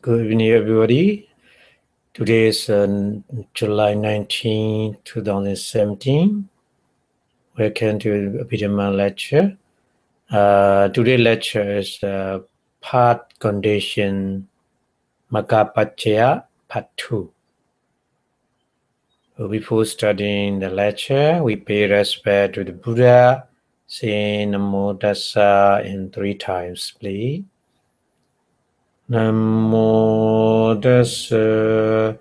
Good evening, everybody. Today is July 19, 2017. Welcome to Abhidhamma lecture. Today's lecture is part condition Magapachaya part 2. Before studying the lecture, we pay respect to the Buddha, saying Namo Tassa in 3 times, please. Namo Tassa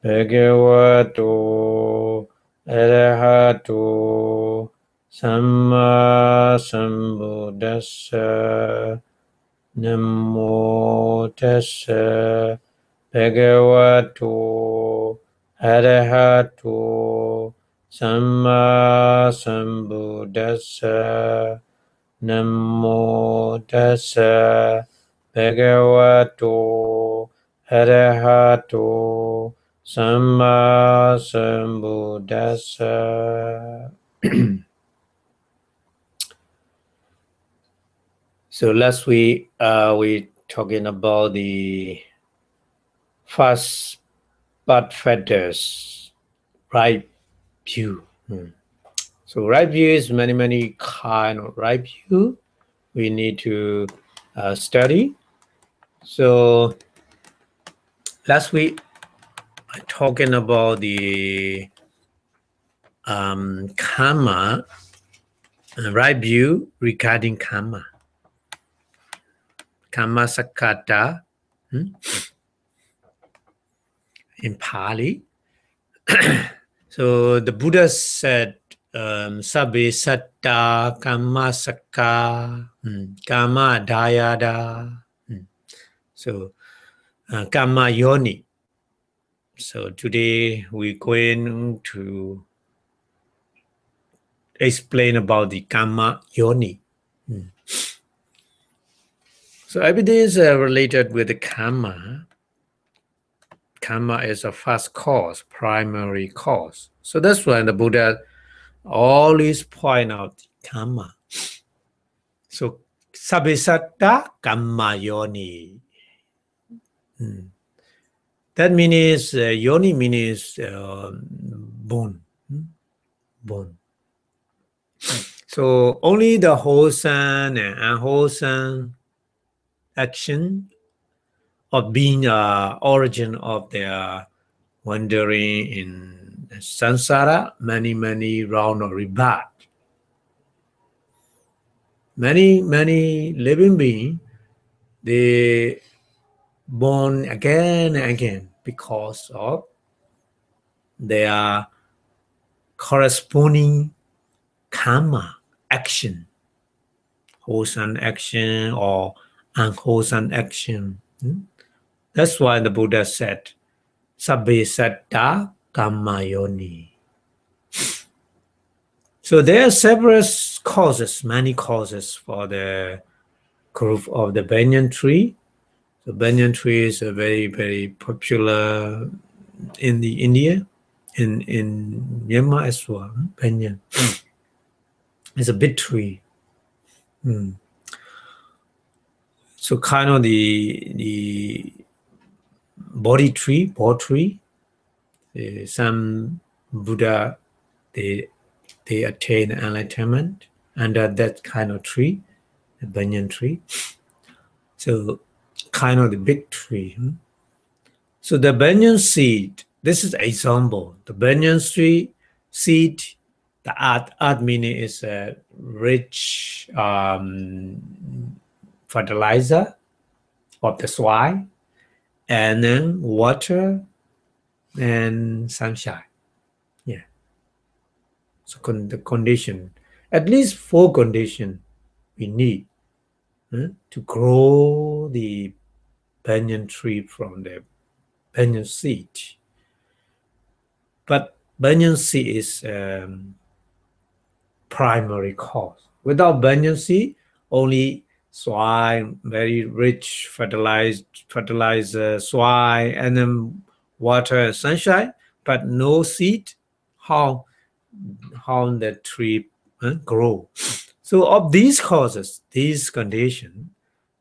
Bhagavato Arahato Samma Sambuddhassa. Namo Tassa Bhagavato Arahato Samma Sambuddhassa. Namo Tassa Bhagavato Arahato Samma Sambuddhassa. So last week we talking about the first bud feathers, right view. So right view is many kind of right view we need to study. So last week I talking about the kamma, right view regarding kamma. Kamma sakata in Pali. So the Buddha said, Sabbe satta kamma sakka, kamma dayada. So Kammayonī. So today we're going to explain about the Kammayonī. So everything is related with the kamma. Kamma is a first cause, primary cause. So that's why the Buddha always point out kamma. So sabbe satta kammayonī. That means yoni means bone. Bone. So only the wholesome and unwholesome action of being origin of their wandering in samsara, many round of rebirth. Many living beings, they born again and again because of their corresponding kamma action, wholesome action or unwholesome action. That's why the Buddha said, Sabbe satta kammayonī. So there are several causes, many causes for the growth of the banyan tree. The banyan tree is a very popular in the India, in Myanmar as well. Banyan. It's a big tree. So kind of the body tree, ball tree. Some Buddha they attain enlightenment under that kind of tree, the banyan tree. So kind of the big tree. So the banyan seed, this is example. The banyan tree seed, the earth meaning is a rich fertilizer of the soil, and then water and sunshine. Yeah. So the condition, at least 4 conditions we need to grow the banyan tree from the banyan seed. But banyan seed is primary cause. Without banyan seed, only soil, very rich fertilizer soil, and then water and sunshine, but no seed. How the tree grow? So of these causes, these conditions,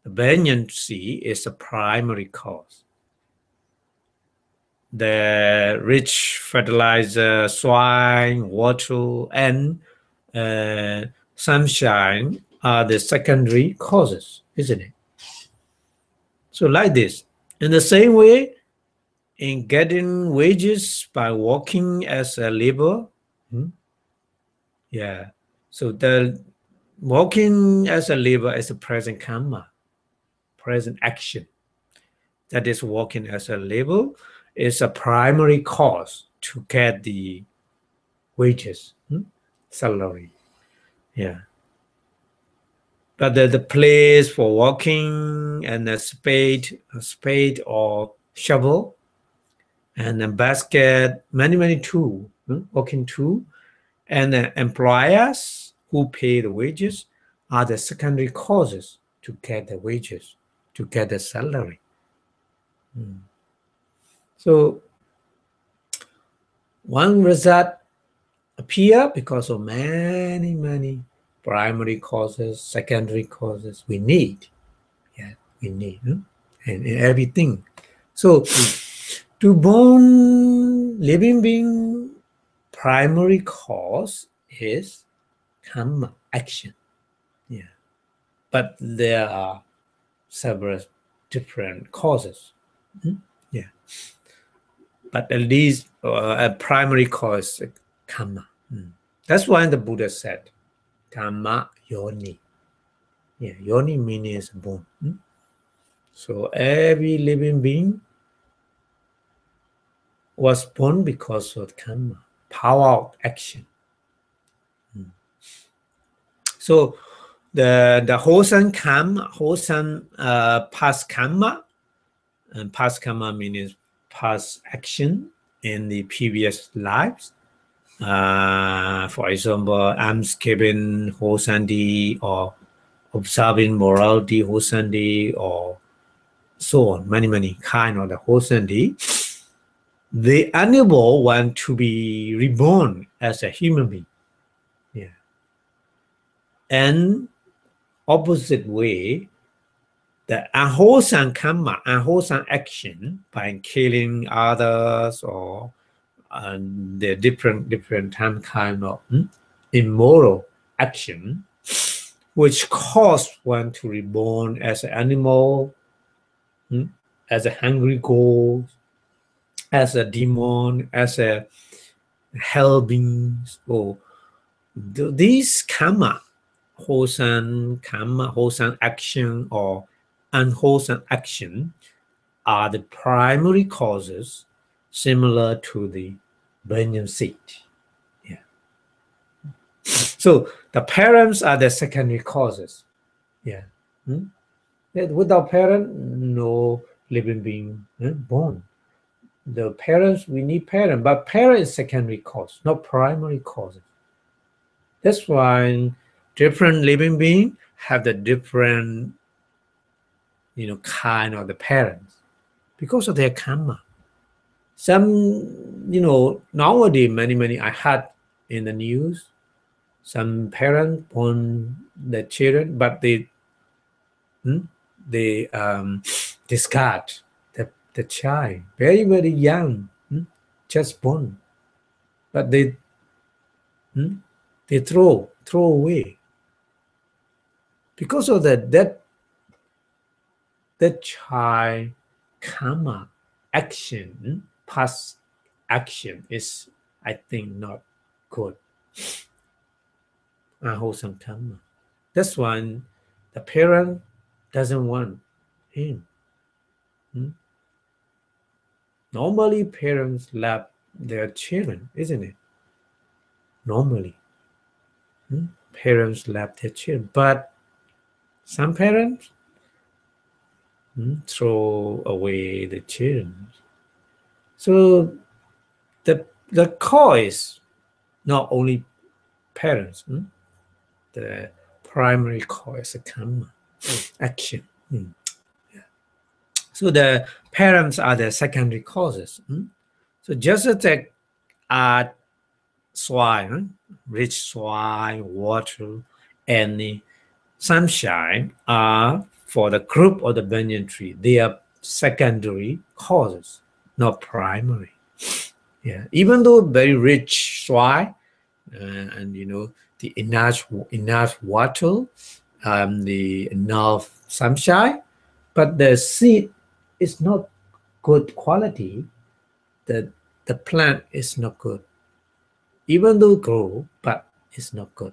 the banyan seed is a primary cause. the rich fertilizer, soil, water, and sunshine are the secondary causes, isn't it? So like this. In the same way, in getting wages by working as a labor, yeah. So the working as a labor is a present kamma, present action. That is working as a labor is a primary cause to get the wages, salary. Yeah. But the place for working and a spade or shovel and a basket, many tools, working tool, and employers who pay the wages are the secondary causes to get the wages, to get the salary. So one result appear because of many primary causes, secondary causes we need. Yeah, we need, and everything. So to born living being, primary cause is kamma, action. Yeah, but there are several different causes. Yeah, but at least a primary cause is kamma. That's why the Buddha said, Kammayonī. Yeah, yoni means born. So every living being was born because of kamma, power of action. So the wholesome kamma, wholesome past kamma, and past kamma means past action in the previous lives. For example, almsgiving wholesome deed, or observing morality wholesome deed, or so on, many kind of the wholesome deed. The animal want to be reborn as a human being. Yeah. And opposite way, the unwholesome kamma, unwholesome action by killing others, or the different kind of immoral action, which cause one to reborn as an animal, as a hungry ghost, as a demon, as a hell beings. Or these kamma, wholesome action or unwholesome action, are the primary causes, similar to the banyan seed. Yeah. So the parents are the secondary causes. Yeah. Without parent, no living being born. The parents, we need parent, but parent is secondary cause, not primary causes. That's why different living beings have the different, kind of the parents because of their karma. Some, nowadays, many I had in the news, some parents born the children, but they discard the child, very young, just born, but they throw away because of that child karma action, past action is, I think, not good. Unwholesome karma. That's why the parent doesn't want him. Normally, parents love their children, isn't it? Normally, parents love their children, but some parents throw away the children. So the cause is not only parents. The primary cause is karma, action. So the parents are the secondary causes. So just as the soil, rich soil, water, and the sunshine are for the group of the banyan tree, they are secondary causes. not primary. Yeah, even though very rich soil and the enough water, the enough sunshine, but the seed is not good quality. The plant is not good, even though grow, but it's not good.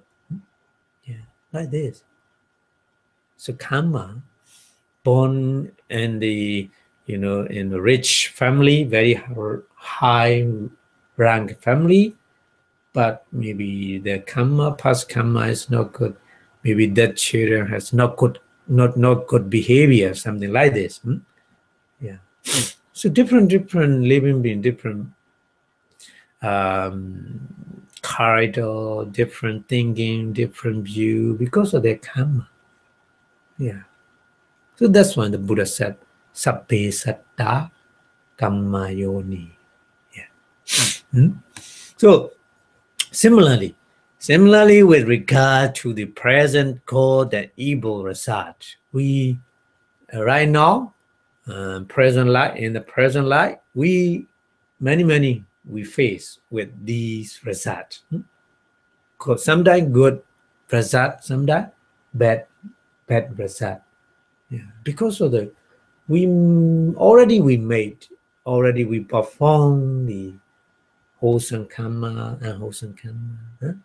Yeah, like this. So kamma, born in the in a rich family, very high rank family, but maybe the kamma, past kamma is not good. Maybe that children has not good behavior, something like this. Yeah. So different living being, different corridor, different thinking, different view because of their kamma. Yeah. So that's why the Buddha said, "Sabbe satta kammayonī." Yeah. So similarly, with regard to the present good and evil result, we right now, present life, in the present life, we many we face with these results. Sometimes good result, sometimes bad result. Yeah, because of the we perform the wholesome karma and wholesome karma,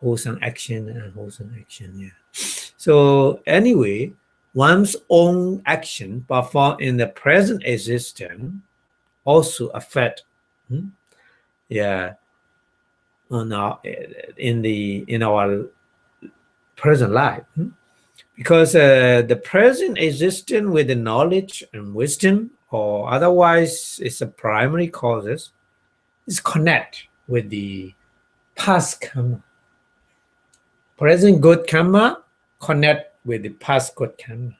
wholesome action and unwholesome action. Yeah. So anyway, one's own action performed in the present existence also affect, yeah, on our in our present life. Because the present existence with the knowledge and wisdom, or otherwise it's a primary causes, is connect with the past karma. Present good karma connect with the past good karma.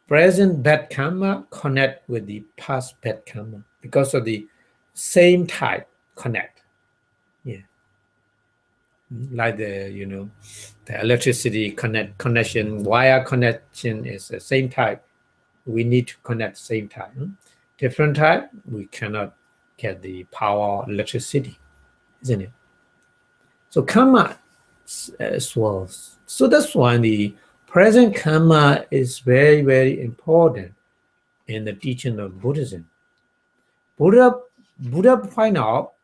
Present bad karma connect with the past bad karma because of the same type connect. Yeah. Like the electricity connection, wire connection is the same type. We need to connect same type. Different type, we cannot get the power electricity, isn't it? So karma as well. So that's why the present karma is very important in the teaching of Buddhism. Buddha point out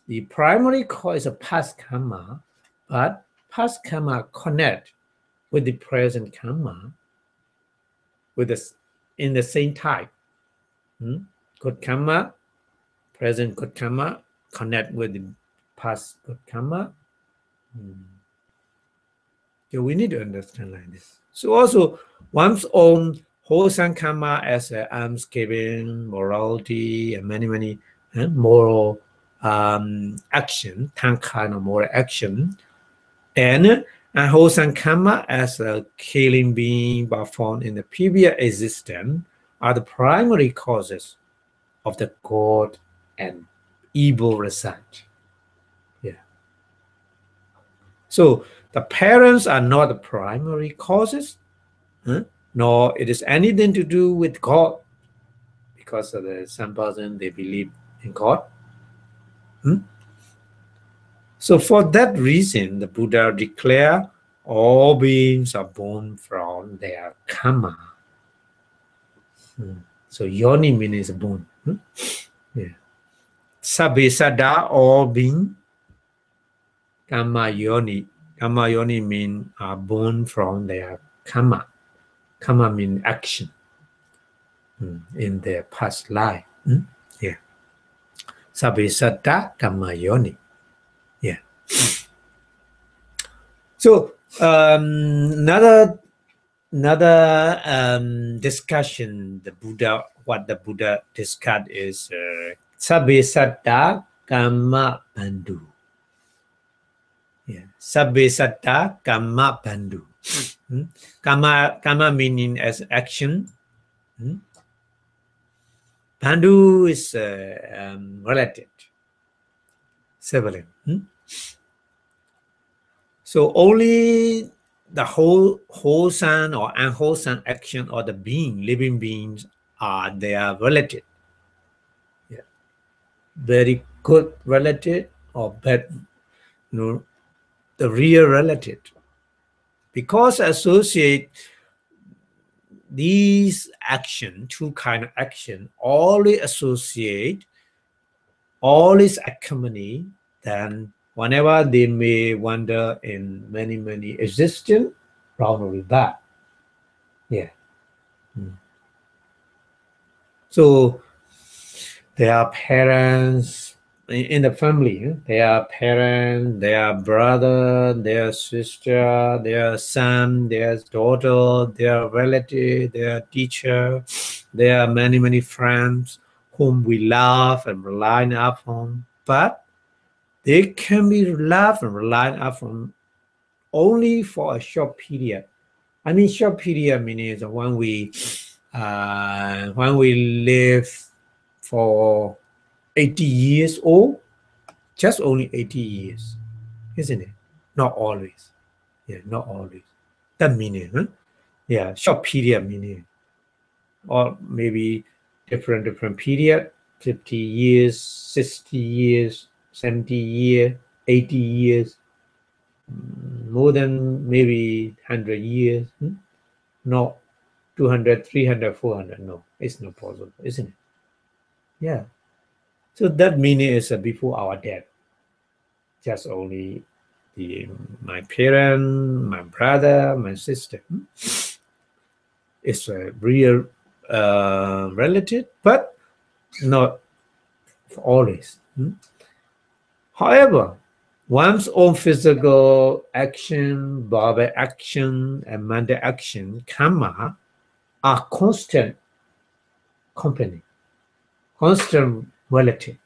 the primary cause is a past karma, but past karma connect with the present karma in the same type. Good karma, present good karma connect with the past good karma. So we need to understand like this. So also one's own wholesome karma as alms giving, morality, and many moral action, 10 kind of moral action, and unwholesome karma as a killing being performed in the previous existence are the primary causes of the good and evil result. Yeah. So the parents are not the primary causes, nor it is anything to do with God, because of some person they believe in God. So for that reason, the Buddha declared all beings are born from their kamma. So yoni means born. Yeah. Sabbe satta, all beings, kammayonī. Kammayonī means are born from their kamma. Kamma means action in their past life. Yeah. Sabbe satta kammayonī. Yeah. So another discussion what the Buddha discussed is sabbe satta kamma bandhu. Yeah. Sabbe satta kamma bandhu. Kamma meaning as action. Bandhu is relative, sibling. So only the wholesome or unwholesome action or the living beings are their relative. Yeah. Very good relative or bad, the real relative. Because associate these action, two kind of action, always associate, always accompany, then whenever they may wander in many existence, probably bad. Yeah. So their parents in the family, their parents, their brother, their sister, their son, their daughter, their relative, their teacher, there are many friends whom we love and rely upon, but they can be loved and relied upon only for a short period. I mean, short period means when we live for 80 years old, just only 80 years, isn't it? Not always. Yeah, not always. That meaning, huh? Yeah, short period meaning. Or maybe different period, 50 years, 60 years, 70 years, 80 years, more than maybe 100 years. Not 200, 300, 400. No, it's not possible, isn't it? Yeah. So that meaning is before our death. Just only my parent, my brother, my sister. It's a real relative, but not always. However, one's own physical action, body action, and mental action, kamma, are constant company, constant relative,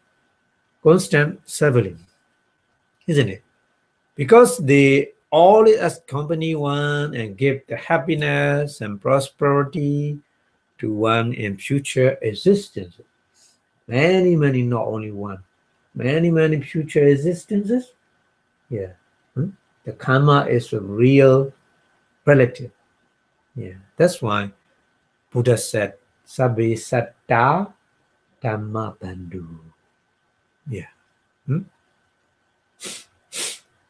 constant sibling, isn't it? Because they always accompany one and give the happiness and prosperity to one in future existences. Many, not only one. Many future existences. Yeah. The karma is a real relative. Yeah. That's why Buddha said, Sabbe satta dhamma bandhu. Yeah.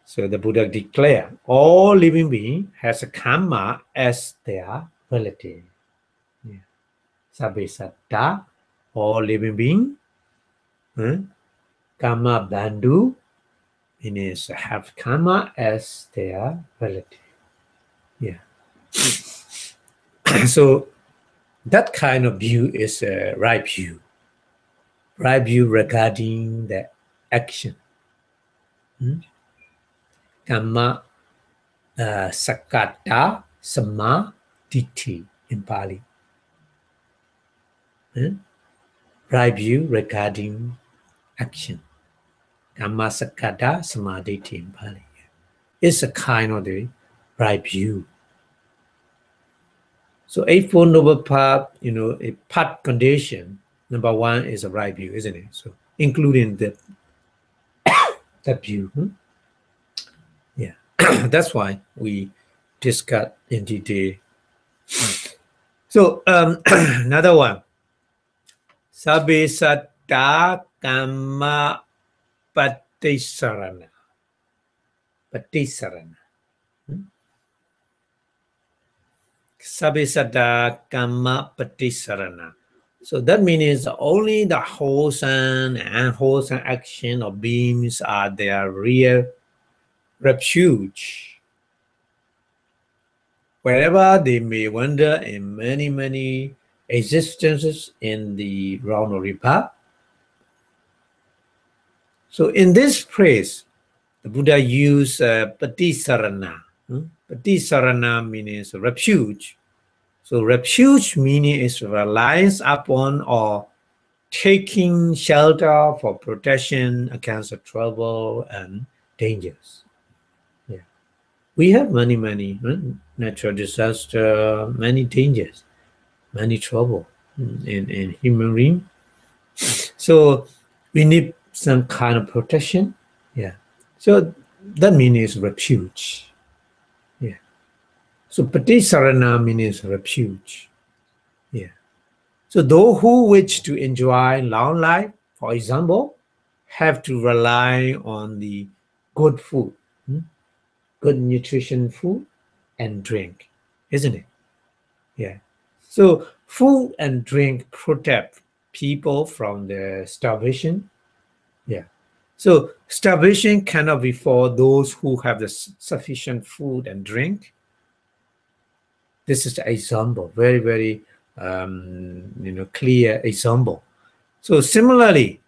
So the Buddha declared all living beings has a karma as their relative. Yeah. Sabbe satta, all living beings, kamma bandhu, means have karma as their relative. Yeah. So that kind of view is a right view. Right view regarding the action. Kamma sakata samadhi in Pali. Right view regarding action. Kamma sakata samadhi in Pali. It's a kind of the right view. So Eightfold Noble Path, a path condition, number one is a right view, isn't it? So including that view. Yeah. That's why we discuss in detail. So another one. Sabbe satta kamma patisarana. Patisarana. Sabbe satta kamma patisarana. So that means only the wholesome and unwholesome action of beings are their real refuge. Wherever they may wander in many existences in the round of path. So in this phrase, the Buddha used patisarana. Patisarana means refuge. So refuge meaning is reliance upon or taking shelter for protection against the trouble and dangers. Yeah. We have many natural disaster, many dangers, many trouble in human being. So we need some kind of protection. Yeah. So that means refuge. Yeah. So patisarana means refuge. Yeah. So those who wish to enjoy long life, for example, have to rely on the good food, good nutrition food and drink, isn't it? Yeah. So food and drink protect people from the starvation. Yeah. So starvation cannot be for those who have the sufficient food and drink. This is the example, very, very clear example. So similarly,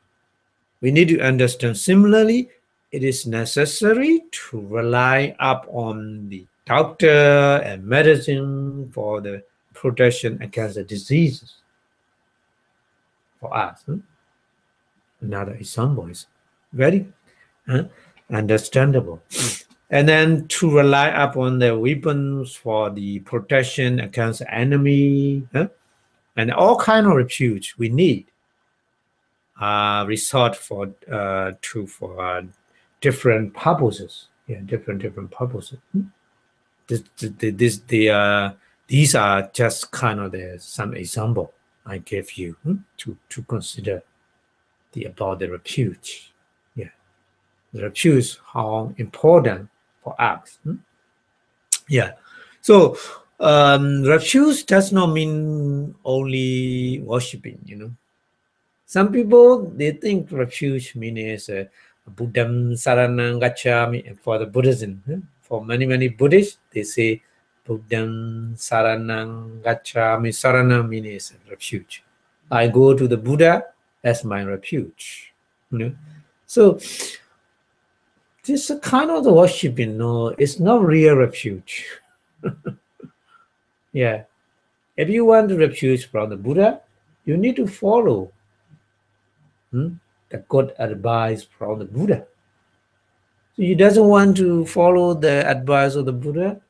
we need to understand similarly, it is necessary to rely upon the doctor and medicine for the protection against the diseases for us. Another example is very understandable. And then to rely upon the weapons for the protection against the enemy, and all kind of refuge we need resort for different purposes. Yeah, different purposes. These are just kind of some example I gave you to consider about the refuge. Yeah, the refuge how important for us. Yeah, so refuge does not mean only worshiping. Some people they think refuge means Buddham Saranam Gacchami for the Buddhism. For many Buddhists, they say Buddham Saranam Gacchami. Saranam means refuge. I go to the Buddha as my refuge. So this kind of the worshiping, no, it's not real refuge. Yeah, if you want the refuge from the Buddha, you need to follow the good advice from the Buddha. So you doesn't want to follow the advice of the Buddha,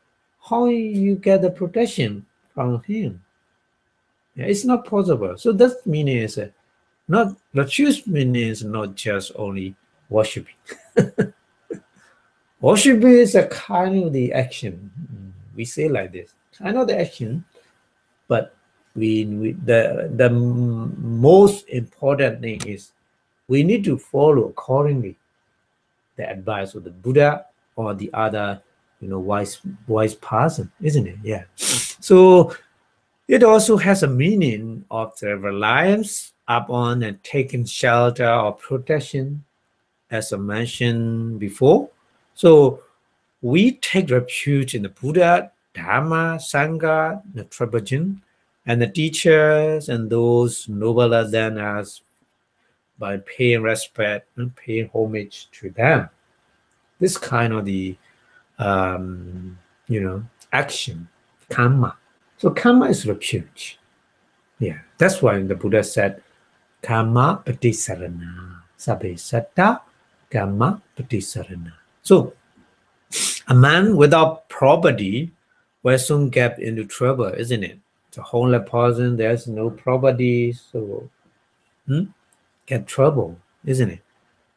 how you get the protection from him? Yeah, it's not possible. So that means not refuge means not just only worshiping. Worshiping is a kind of the action. We say like this, kind of the action, but the most important thing is we need to follow accordingly the advice of the Buddha or the other wise person, isn't it? Yeah. So it also has a meaning of the reliance upon and taking shelter or protection, as I mentioned before. So we take refuge in the Buddha, Dharma, Sangha, the tradition, and the teachers and those nobler than us by paying respect and paying homage to them. This kind of the action, kamma. So kamma is refuge. Yeah, that's why the Buddha said, kamma patisarana, sabbe satta kamma patisarana. So a man without property will soon get into trouble, isn't it? The homeless person, there's no property, so get trouble, isn't it?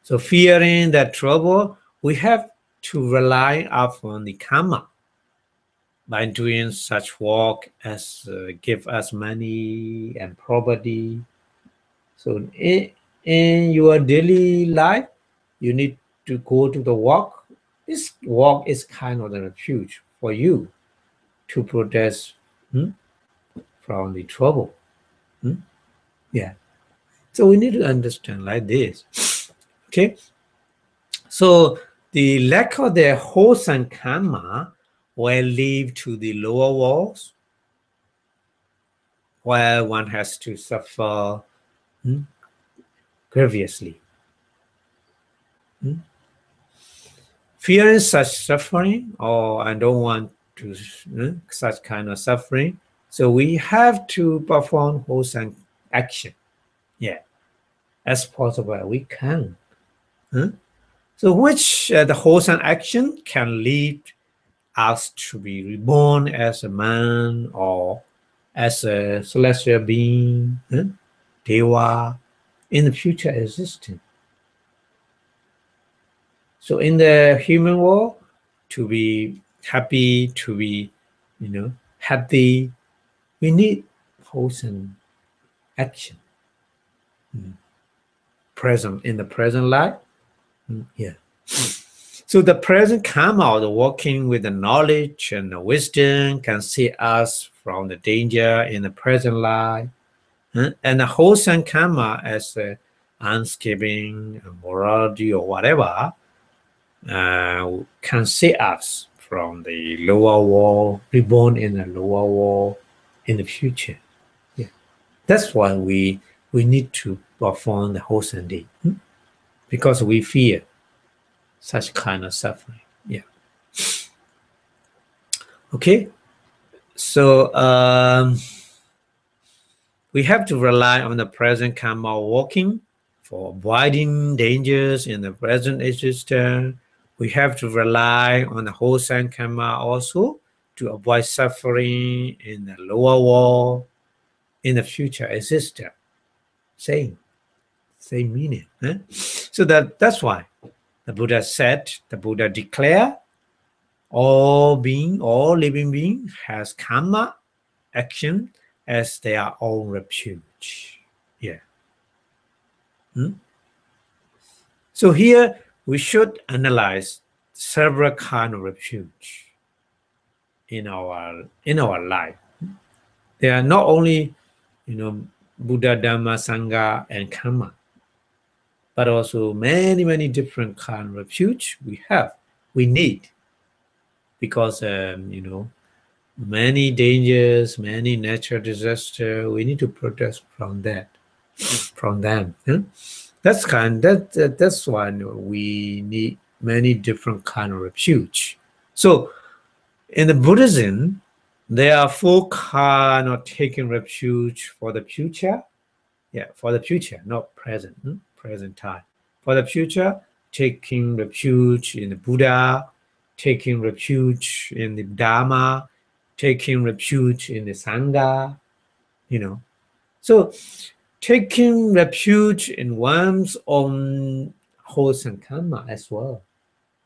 So fearing that trouble, we have to rely upon the karma by doing such work as give us money and property. So in your daily life, you need to go to the work. This work is kind of a refuge for you to protest from the trouble. Yeah. So we need to understand like this. Okay. So the lack of the wholesome karma will lead to the lower walls, where one has to suffer grievously. Fearing such suffering, or I don't want to such kind of suffering, so we have to perform wholesome action. Yeah, as possible we can. So which the wholesome action can lead us to be reborn as a man or as a celestial being, Deva, in the future existence. So in the human world, to be happy, to be, healthy, we need wholesome action. Present, in the present life. Yeah. So the present karma, the working with the knowledge and the wisdom, can save us from the danger in the present life. And the wholesome karma, as unscaping, morality, or whatever, can save us from the lower world, reborn in the lower world in the future. Yeah. That's why we need to perform the wholesome deed, because we fear such kind of suffering. Yeah. Okay. So we have to rely on the present karma working for avoiding dangers in the present existence. We have to rely on the wholesome karma also to avoid suffering in the lower world in the future existence. Same meaning. So that's why the Buddha said, the Buddha declared, all living being has karma action as their own refuge. Yeah. So here we should analyze several kind of refuge in our life. They are not only, Buddha, Dhamma, Sangha, and Kamma, but also many different kind of refuge we need, because many dangers, many natural disaster, we need to protest from them. That's why we need many different kind of refuge. So in the Buddhism, there are 4 kind of taking refuge for the future. Yeah, for the future, not present, present time. For the future, taking refuge in the Buddha, taking refuge in the Dhamma, taking refuge in the Sangha, So taking refuge in one's own wholesome karma as well.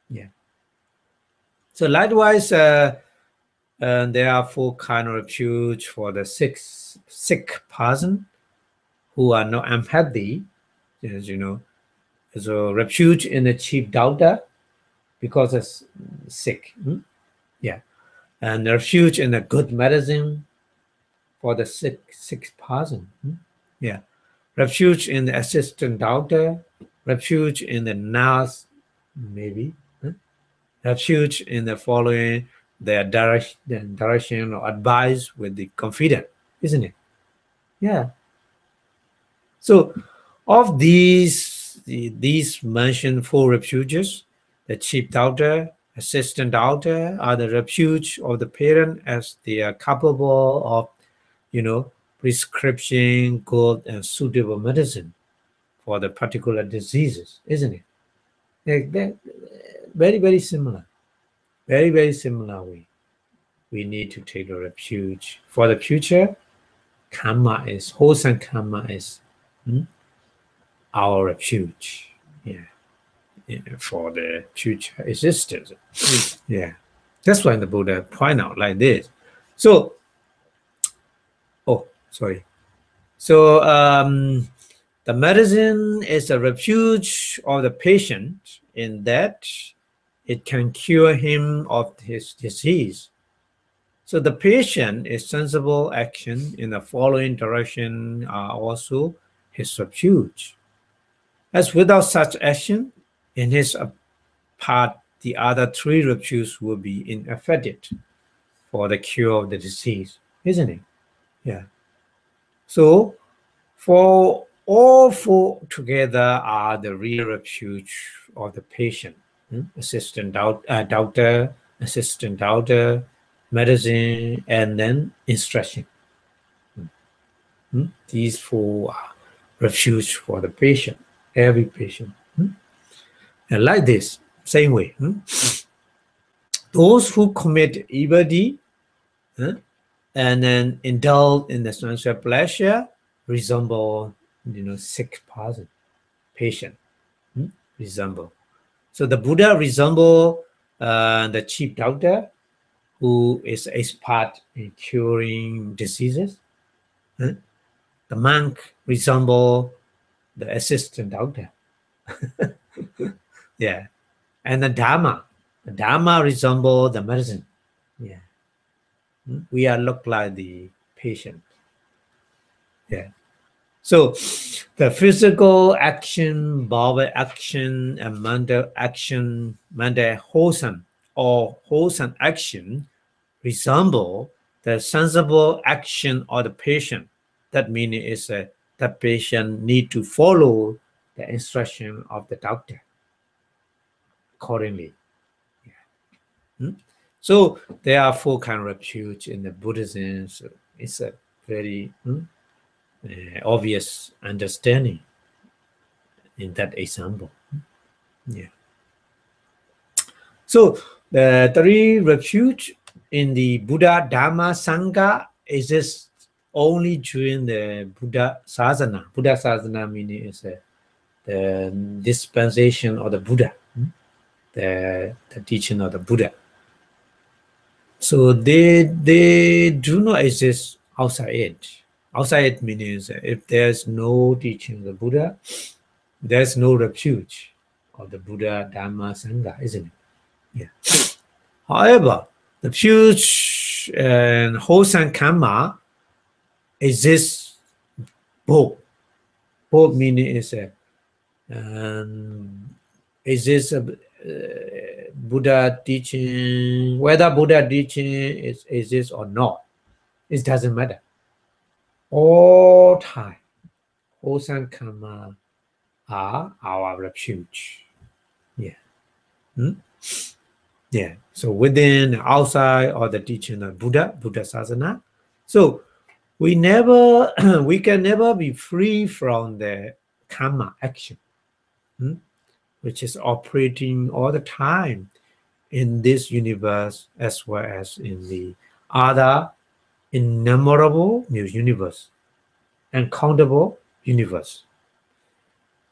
Yeah. So likewise, there are 4 kind of refuge for the sick person who are not unhealthy, as you know. So refuge in the chief doubter because it's sick. Yeah. And refuge in the good medicine for the sick person. Yeah. Refuge in the assistant doubter, refuge in the nurse, maybe. Refuge in the following their direction or advice with the confident, isn't it? Yeah. So of these mentioned 4 refuges, the chief doubter, assistant doubter are the refuge of the parent as they are capable of, prescription good and suitable medicine for the particular diseases, isn't it? They're very similar. Very similar way. We need to take a refuge for the future. Wholesome karma is our refuge. Yeah. For the future existence. Yeah. That's why the Buddha point out like this. So, sorry. So the medicine is a refuge of the patient in that it can cure him of his disease. So the patient is sensible action in the following direction are also his refuge. As without such action, in his part, the other 3 refuges will be ineffective for the cure of the disease, isn't it? Yeah. So for all 4 together are the real refuge of the patient. Doctor, assistant doctor, medicine, and then instruction. These 4 are refuge for the patient, every patient. And like this, same way. Those who commit evil deed and then indulge in the sensual pleasure resemble, sick person, patient. Resemble. So the Buddha resemble the chief doctor who is expert in curing diseases. The monk resemble the assistant doctor. Yeah. And the Dharma resemble the medicine. Yeah. We are look like the patient. Yeah. So the physical action, body action, and mental action, mental wholesome or wholesome action resemble the sensible action of the patient. That means is the patient need to follow the instruction of the doctor accordingly. Yeah. So there are four kind of refuge in the Buddhism. So it's a very obvious understanding in that example. Yeah. So the three refuge in the Buddha, Dharma, Sangha exists only during the Buddha Sasana. Buddha Sasana meaning is the dispensation of the Buddha, the teaching of the Buddha. So they do not exist outside it. Outside it means if there's no teaching of the Buddha, there's no refuge of the Buddha, Dharma, Sangha, isn't it? Yeah. However, the refuge and wholesome kamma exists both. Both meaning is exists Buddha teaching, whether Buddha teaching exists or not, it doesn't matter. All time, wholesome kamma are our refuge. Yeah. Yeah. So within, outside, or the teaching of Buddha Sasana. So we can never be free from the kamma action, which is operating all the time in this universe as well as in the other innumerable universe, uncountable universe.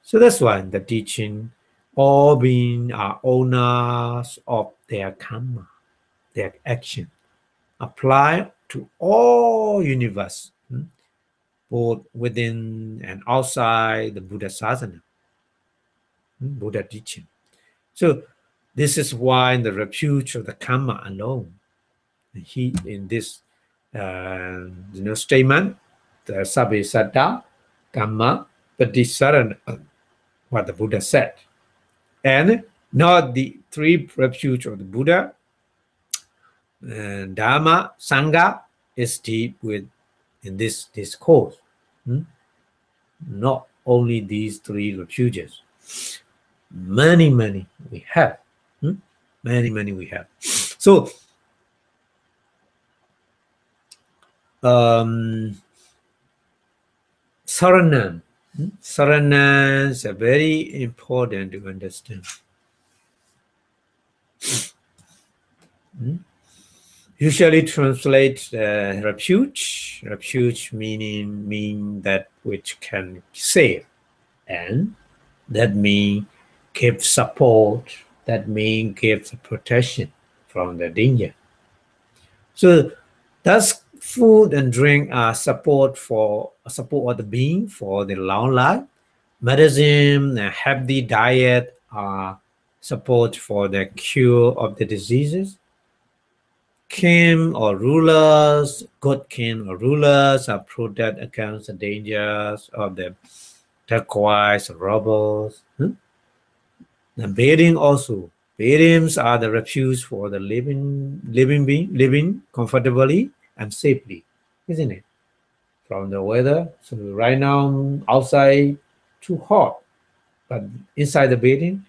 So that's why the teaching, all beings are owners of their kamma, their action, apply to all universe, both within and outside the Buddha Sasana, Buddha teaching. So this is why the refuge of the kamma alone, he in this statement, the sabbe saddha kamma patisarana, what the Buddha said, and not the three refuge of the Buddha, Dharma, Sangha is deep with in this discourse. Not only these three refuges, many we have. Many we have. So Saranam. Saranam is very important to understand. Usually translate refuge. Refuge mean that which can save, and that mean give support. That mean give protection from the danger. So thus food and drink are support of the being for the long life. Medicine and healthy diet are support for the cure of the diseases. King or rulers, good king or rulers are protect against the dangers of the turquoise robbers. And bedding also. Beddings are the refuge for the living comfortably and safely, isn't it? From the weather. So right now outside too hot, but inside the bedding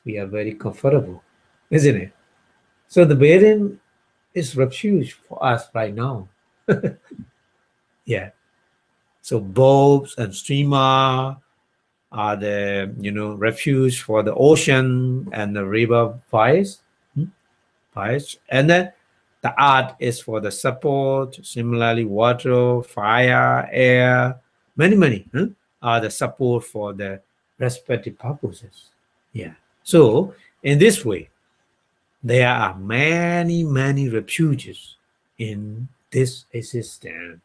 we are very comfortable, isn't it? So the bedding is refuge for us right now. Yeah. So bulbs and steamer are the refuge for the ocean and the river fires. And then the art is for the support. Similarly, water, fire, air, many are the support for the respective purposes. Yeah. So in this way, there are many refuges in this existence.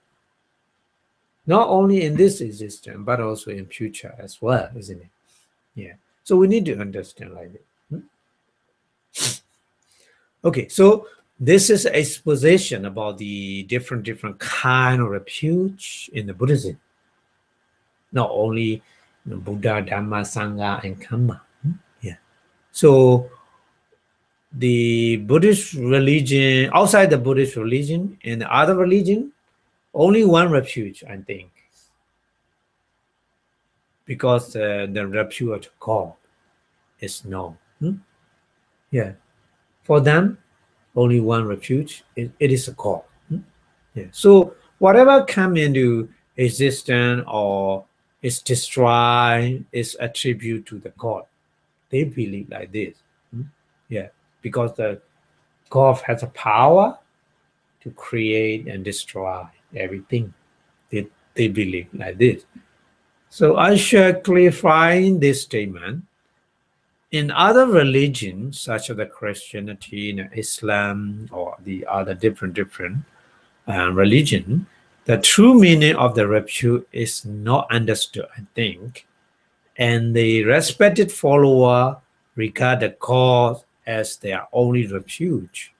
Not only in this existence, but also in future as well, isn't it? Yeah. So we need to understand like that. Okay, so this is exposition about the different kind of refuge in the Buddhism. Not only Buddha, Dhamma, Sangha, and Kamma. Yeah. So the Buddhist religion, outside the Buddhist religion and the other religion, only one refuge, I think, because the refuge of God is known. Yeah. For them, only one refuge. It is a God. Yeah. So whatever come into existence or is destroyed is attributed to the God. They believe like this. Yeah. Because the God has a power to create and destroy everything. They believe like this. So I should clarify this statement. In other religions, such as the Christianity, Islam, or the other different religion, the true meaning of the refuge is not understood, I think, and the respected follower regard the God as their only refuge.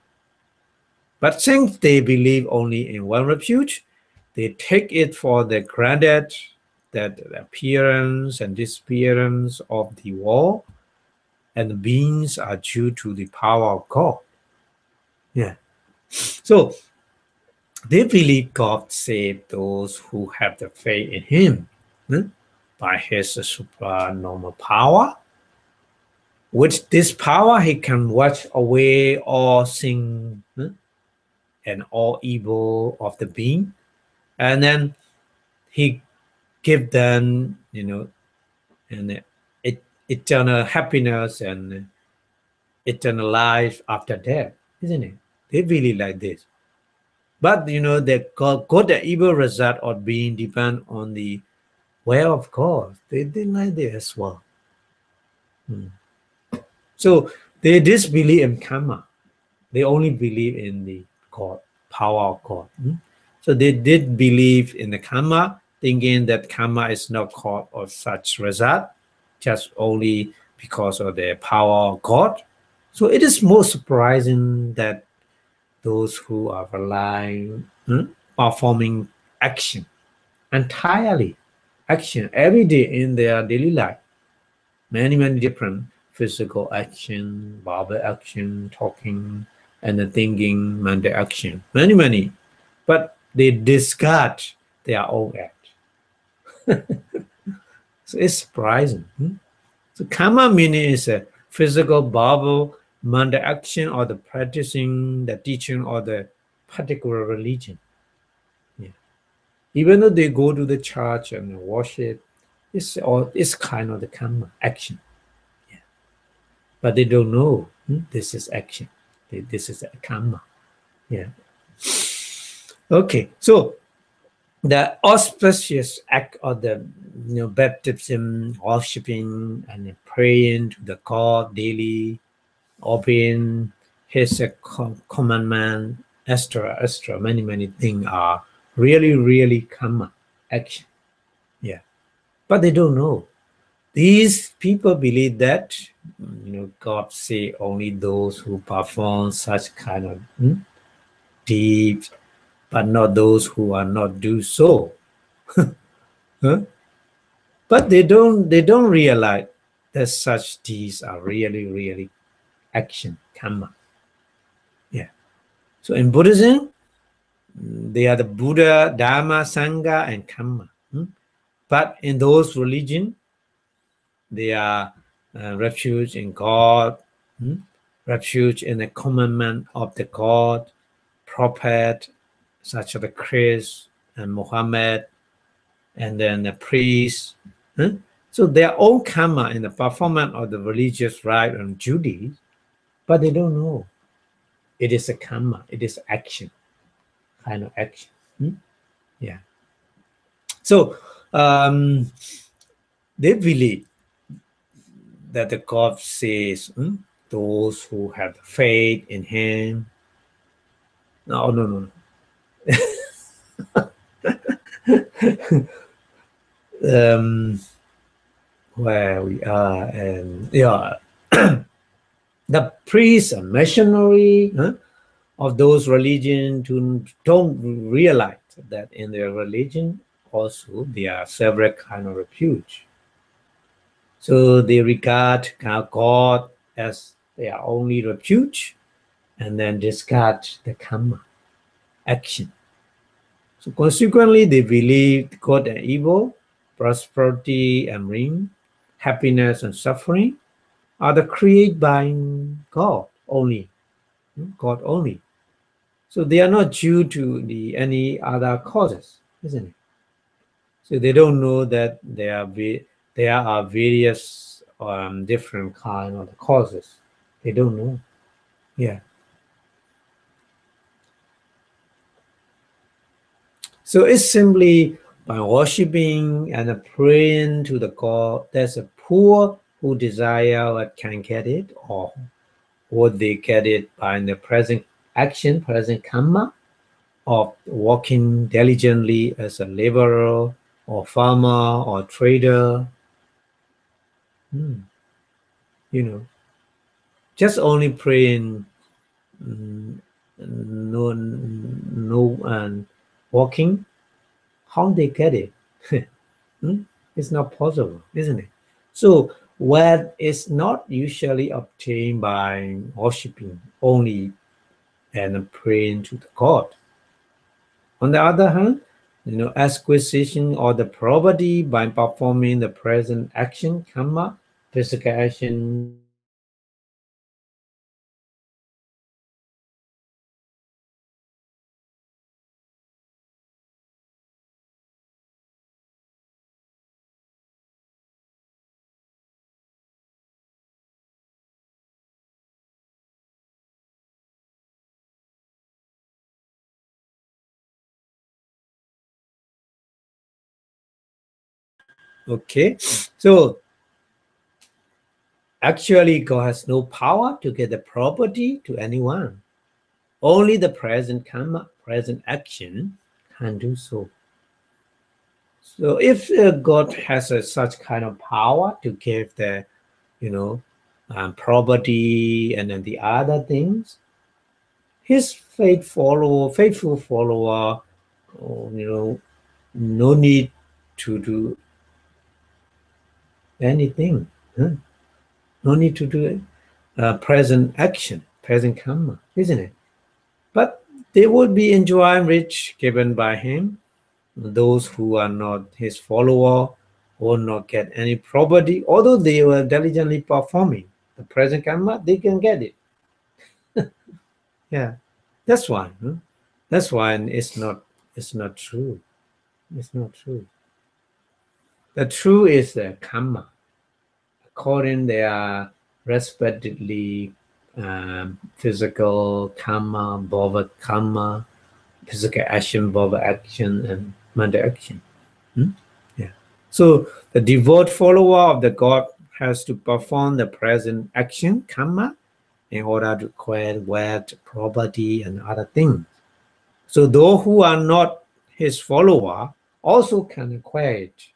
But since they believe only in one refuge, they take it for the granted that the appearance and disappearance of the world and the beings are due to the power of God. Yeah. So they believe God saved those who have the faith in Him by His supernormal power. With this power, He can wash away all sin and all evil of the being, and then He give them, and eternal happiness and eternal life after death, isn't it? They believe like this. But the good and evil result of being depend on the will of God. They deny this as well. So they disbelieve in karma. They only believe in the God, power of God. So they did believe in the karma, thinking that karma is not cause of such result, just only because of the power of God. So it is most surprising that those who are relying, performing action entirely, action every day in their daily life, many different physical action, verbal action, talking, and the thinking, mental action, many, but they discard their own act. So it's surprising. So karma meaning is a physical, verbal, mental action, or the practicing, the teaching, or the particular religion. Yeah. Even though they go to the church and worship, it's kind of the karma action. Yeah. But they don't know this is action. This is a karma. Yeah. Okay. So the auspicious act of the baptism, worshiping, and praying to the God daily, obeying His commandment, extra, many things are really karma action. Yeah, but they don't know. These people believe that God say only those who perform such kind of deeds, but not those who are not do so. Huh? But they don't realize that such deeds are really action karma. Yeah. So in Buddhism, they are the Buddha, Dharma, Sangha, and Kamma. But in those religions, they are refuge in God, refuge in the commandment of the God, prophet, such as the Christ and Muhammad, and then the priest. So their own karma in the performance of the religious rite and duties, but they don't know. It is a karma, it is action, kind of action. Yeah. So they believe that the God says those who have faith in Him. No. Where we are, and yeah, the priests and missionary of those religions don't realize that in their religion also there are several kind of refuge. So they regard God as their only refuge, and then discard the kamma action. So consequently, they believe good and evil, prosperity and ruin, happiness and suffering are the created by God only. God only. So they are not due to any other causes, isn't it? So they don't know that there are various different kind of causes. They don't know. Yeah. So it's simply by worshiping and praying to the God. There's a poor who desire what can get it, or would they get it by the present action, present kamma, of working diligently as a laborer or farmer or trader. You know, just only praying, no, and walking. How they get it? It's not possible, isn't it? So wealth is not usually obtained by worshiping only and praying to the God. On the other hand, acquisition or the property by performing the present action, kamma, physical action, okay. So actually, God has no power to get the property to anyone. Only the present kamma, present action, can do so. So if God has such kind of power to give the, property and then the other things, his faithful follower, no need to do anything. No need to do present action, present karma, isn't it? But they would be enjoying rich given by him. Those who are not his follower will not get any property, although they were diligently performing the present karma, they can get it. Yeah, that's why. That's why it's not true. It's not true. The true is the kamma. According they are respectively physical karma, bhava karma, physical action, bhava action, and mental action. Yeah. So the devout follower of the God has to perform the present action, karma, in order to acquire wealth, property, and other things. So those who are not his follower also can acquire it.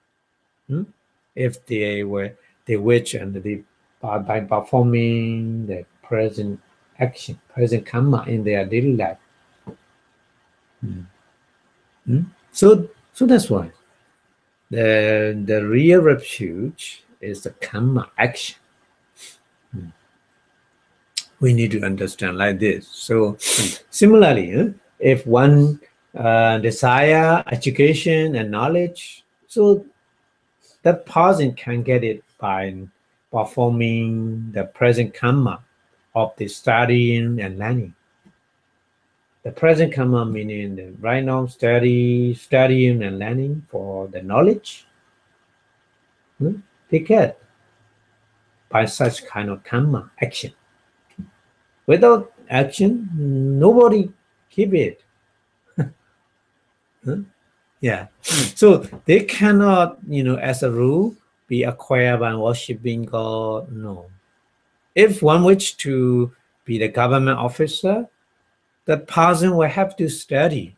If they wish and they by performing the present action, present karma in their daily life. So that's why the real refuge is the karma action. We need to understand like this. So similarly, if one desire education and knowledge, so that person can get it by performing the present karma of the studying and learning. The present karma meaning the right now studying and learning for the knowledge. They get by such kind of karma action. Without action, nobody keep it. Yeah. So they cannot, as a rule, be acquired by worshiping God. No. If one wish to be the government officer, that person will have to study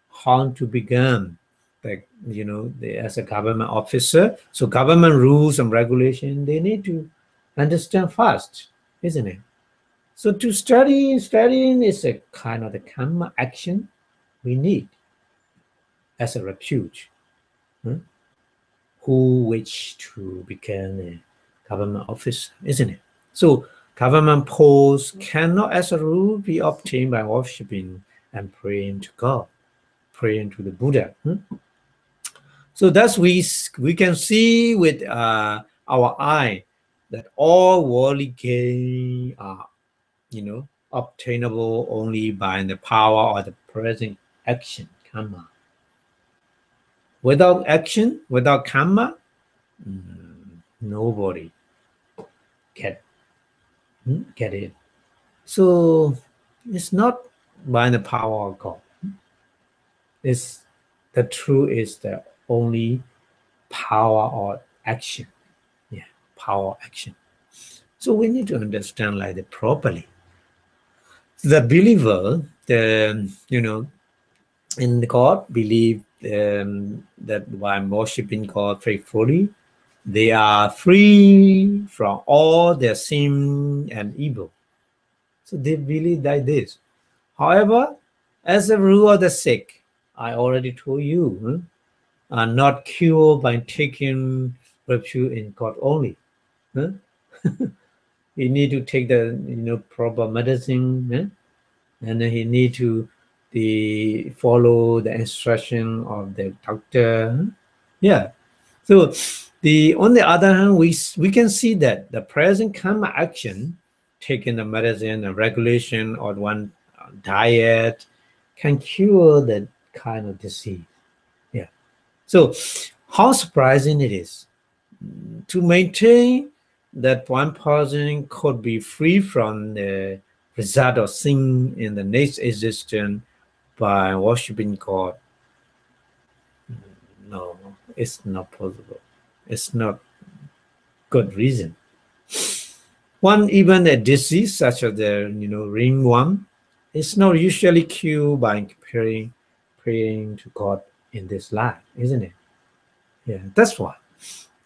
how to become as a government officer, so government rules and regulation, they need to understand fast, isn't it? So to studying is a kind of the kamma action we need as a refuge. Who wish to become a government officer, isn't it? So government posts cannot, as a rule, be obtained by worshiping and praying to God, praying to the Buddha. So thus we can see with our eye that all worldly gain are, obtainable only by the power of the present action, kamma. Without action, without kamma, nobody get it. So it's not by the power of God. It's the truth is the only power or action. Yeah, power action. So we need to understand like that properly. The believer, in God, believe that while worshiping God faithfully, they are free from all their sin and evil. So they believe like this. However, as a rule of the sick, I already told you, are not cured by taking refuge in God only. He need to take the proper medicine, and then he need to follow the instruction of the doctor. Yeah. So on the other hand, we can see that the present karma action, taking the medicine, the regulation or one diet, can cure that kind of disease. Yeah. So how surprising it is to maintain that one person could be free from the result of sin in the next existence by worshiping God. No, it's not possible. It's not good reason. Even a disease such as the ringworm is not usually cured by praying to God in this life, isn't it? Yeah, that's why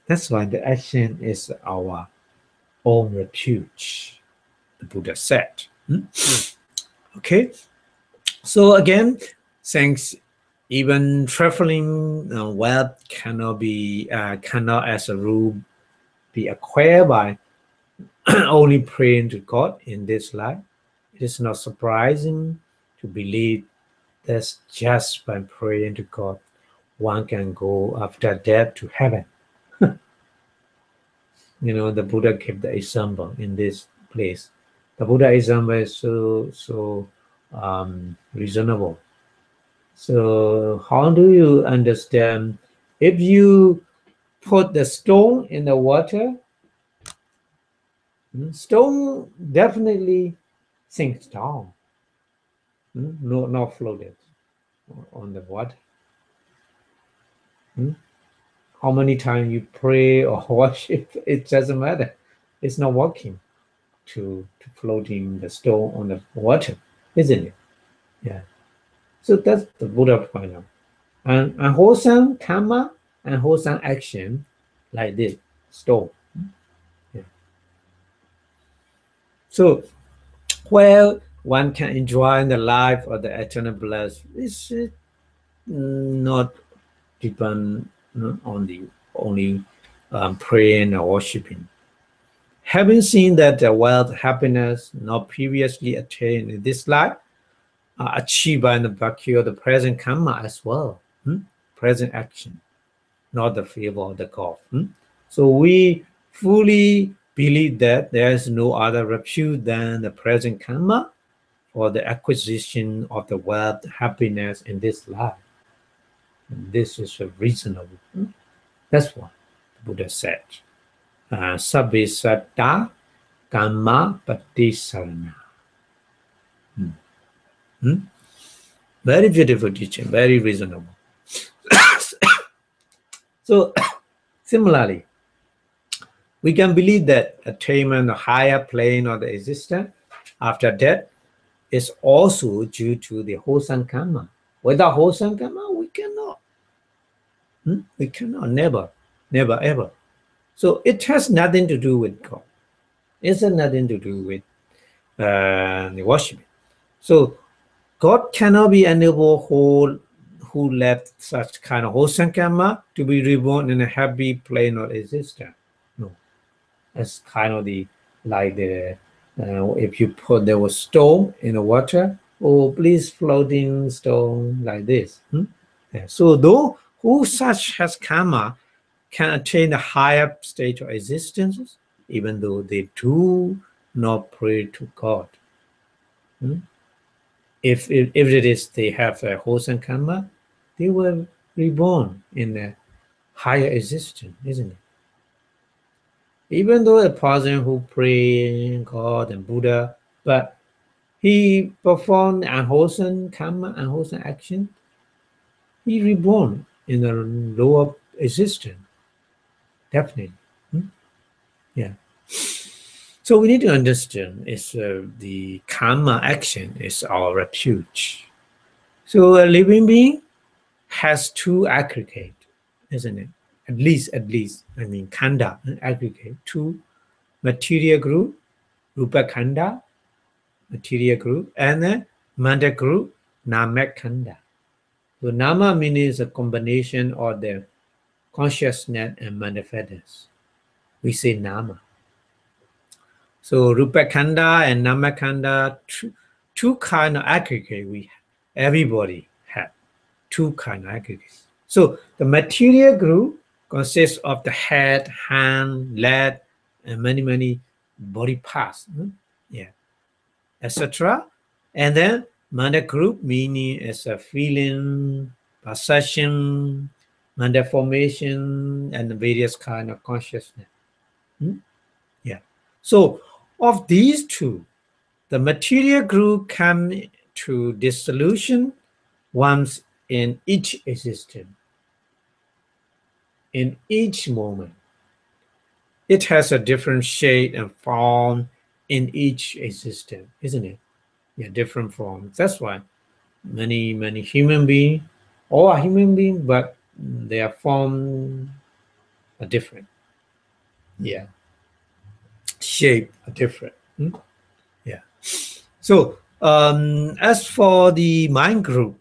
the action is our own refuge, the Buddha said. Okay, so again, thanks. Even traveling wealth cannot as a rule be acquired by only praying to God in this life. It is not surprising to believe that just by praying to God, one can go after death to heaven. The Buddha gave the example in this place. The Buddha example is so reasonable. So how do you understand? If you put the stone in the water, stone definitely sinks down, not floated on the water. How many times you pray or worship, it doesn't matter. It's not working to floating the stone on the water, isn't it? Yeah. So that's the Buddha point out. And wholesome karma and wholesome action, like this stone. Yeah. So where one can enjoy the life of the eternal bliss is not depend on the only praying or worshiping. Having seen that the wealth, happiness not previously attained in this life are achieved by the bhakti of the present karma as well, present action, not the favor of the God. So we fully believe that there is no other refuge than the present karma for the acquisition of the wealth, happiness in this life. And this is reasonable. That's what the Buddha said. Sabbe satta kamma patisarana. Very beautiful teaching, very reasonable. So similarly, we can believe that attainment of higher plane of the existence after death is also due to the wholesome karma. Without wholesome karma, we cannot. We cannot, never, never, ever. So it has nothing to do with God. It has nothing to do with the worship. So God cannot be unable who left such kind of wholesome karma to be reborn in a happy plane of existence. No, that's kind of like the if you put there was stone in the water, oh please floating stone like this. Yeah. So though who such has karma can attain a higher state of existence, even though they do not pray to God. If it is they have a wholesome karma, they were reborn in a higher existence, isn't it? Even though a person who pray God and Buddha, but he performed unwholesome karma, unwholesome action, he reborn in a lower existence, definitely. Yeah. So we need to understand is the karma action is our refuge. So a living being has two aggregate, isn't it? At least, I mean, khanda, an aggregate, two material group, rupa khanda, material group, and a manda group, nama khanda. So nama means a combination of the consciousness and manifestness. We say nama. So rupa khanda and nama khanda, two kind of aggregate everybody have two kind of aggregates. So the material group consists of the head, hand, leg, and many body parts, yeah, etc. And then manda group meaning is a feeling, perception, manda formation, and various kind of consciousness. Yeah. So of these two, the material group come to dissolution once in each existence. In each moment, it has a different shade and form in each existence, isn't it? Yeah, different forms. That's why many human beings, all are human beings, but their form are different. Yeah, shape are different. Yeah. So as for the mind group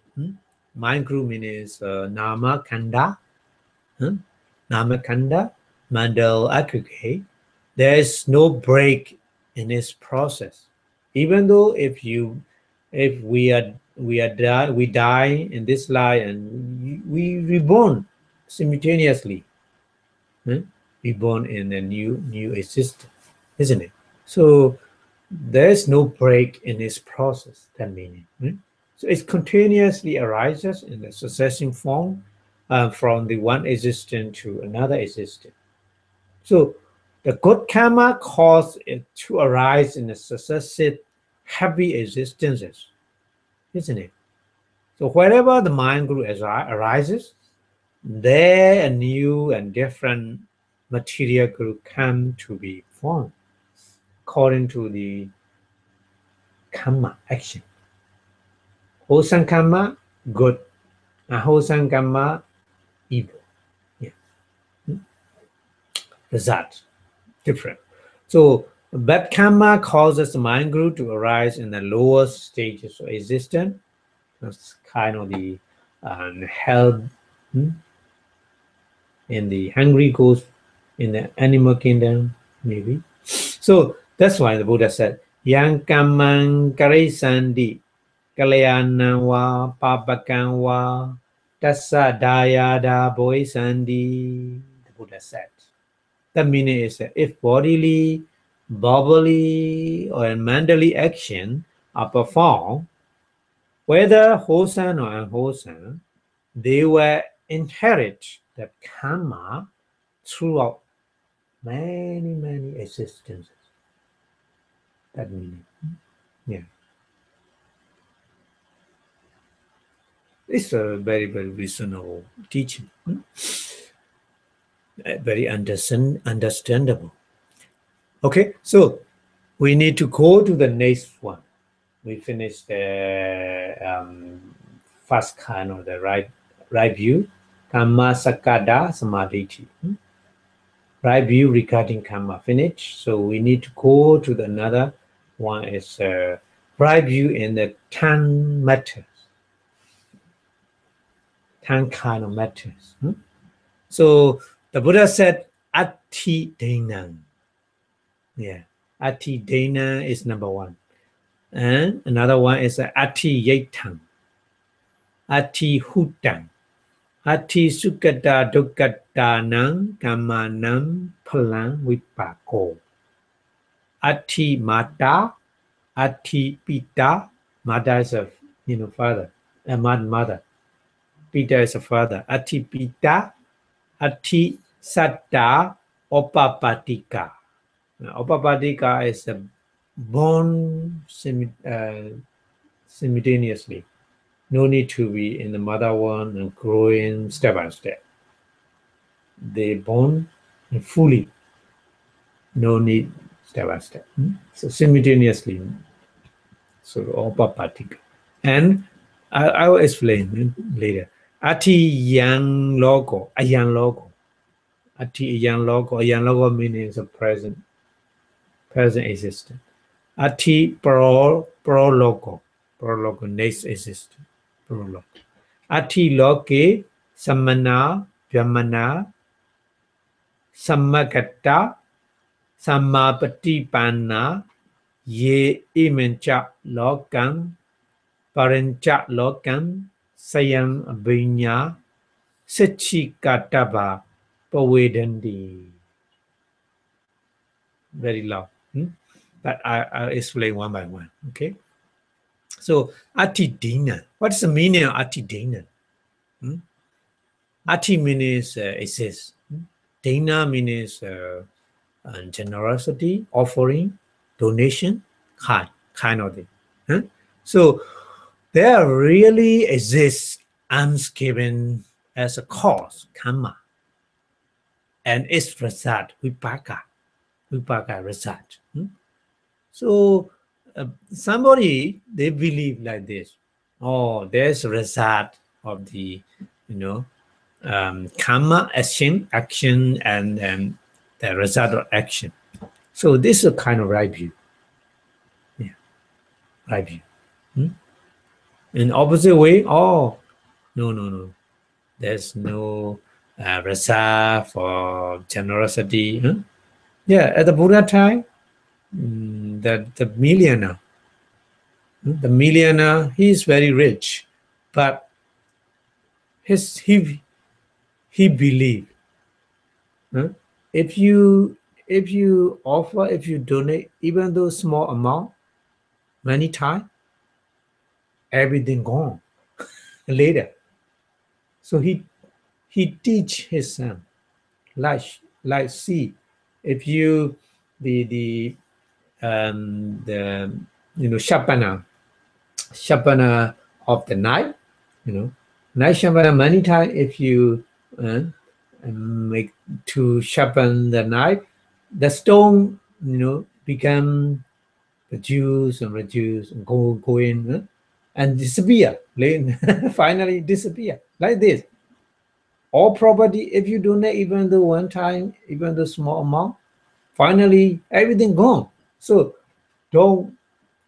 means nama kanda, nama kanda, mandal aggregate. There is no break in this process. Even though if we die in this life and we reborn simultaneously, reborn in a new existence, isn't it? So there is no break in this process. That meaning. So it continuously arises in the successive form from the one existence to another existence. So the good karma causes it to arise in the successive happy existences, isn't it? So wherever the mind group arises, there a new and different material group come to be formed according to the karma action. Wholesome karma, good. Unwholesome karma, evil. Yeah. Result, different. So bad karma causes the mind group to arise in the lower stages of existence. That's kind of the hell in the hungry ghost in the animal kingdom, maybe. So that's why the Buddha said, Yang kamang karisandi kalayanan wa papakan wa tassa dayada boy sandi. The Buddha said. The meaning is that if bodily, verbally, or mentally action are performed, whether wholesome or unwholesome, they will inherit the karma throughout many existences. That meaning. Yeah. It's a very reasonable teaching. Very understandable. Okay, so we need to go to the next one. We finished the first kind of the right view. Kamma sakada samadhi. Right view regarding karma finish. So we need to go to the another one is right view in the 10 matters. 10 kind of matters. So the Buddha said Ati Dana. Yeah. Ati Dana is number one. And another one is Ati Yetang. Ati Hutang. Ati Sukata Dukatanang Kamanam Palang Vipako. Ati Mata. Ati Pita. Mata is a father. Mother. Pita is a father. Ati Pita. Ati Satta Opapatika. Opapatika is a born simultaneously. No need to be in the mother one and growing step by step. They born fully. No need step by step. So simultaneously. So Opapatika. And I will explain later. Ati yang logo, a yang logo. Ati yang logo means a present existence. Ati prologo, next existence. Prologo. Ati loke, samana, vyamana, sammagata, sammapatipana, ye imencha lokam, parencha lokam, sayang abhinya, sachikatava, pavedandi. Very loud. But I'll explain one by one. Okay. So Atidina. What's the meaning of Atidina? Ati means exists. Dana means generosity, offering, donation, kind of thing. So there really exists alms given as a cause, kamma, and its result, vipaka result. So somebody, they believe like this. Oh, there's a result of the, karma action, and the result of action. So this is a kind of right view. Yeah, right view. In opposite way, oh, no. There's no result for generosity. Yeah, at the Buddha time, the millionaire, he is very rich, but he believed. If you donate, even though small amount, many times, everything gone later. So he teach his son, like see, if you the sharpener of the knife, knife sharpener, many times if you make to sharpen the knife, the stone become reduce and go in and disappear. Finally disappear like this. All property, if you donate even the one time, even the small amount, finally everything gone. So don't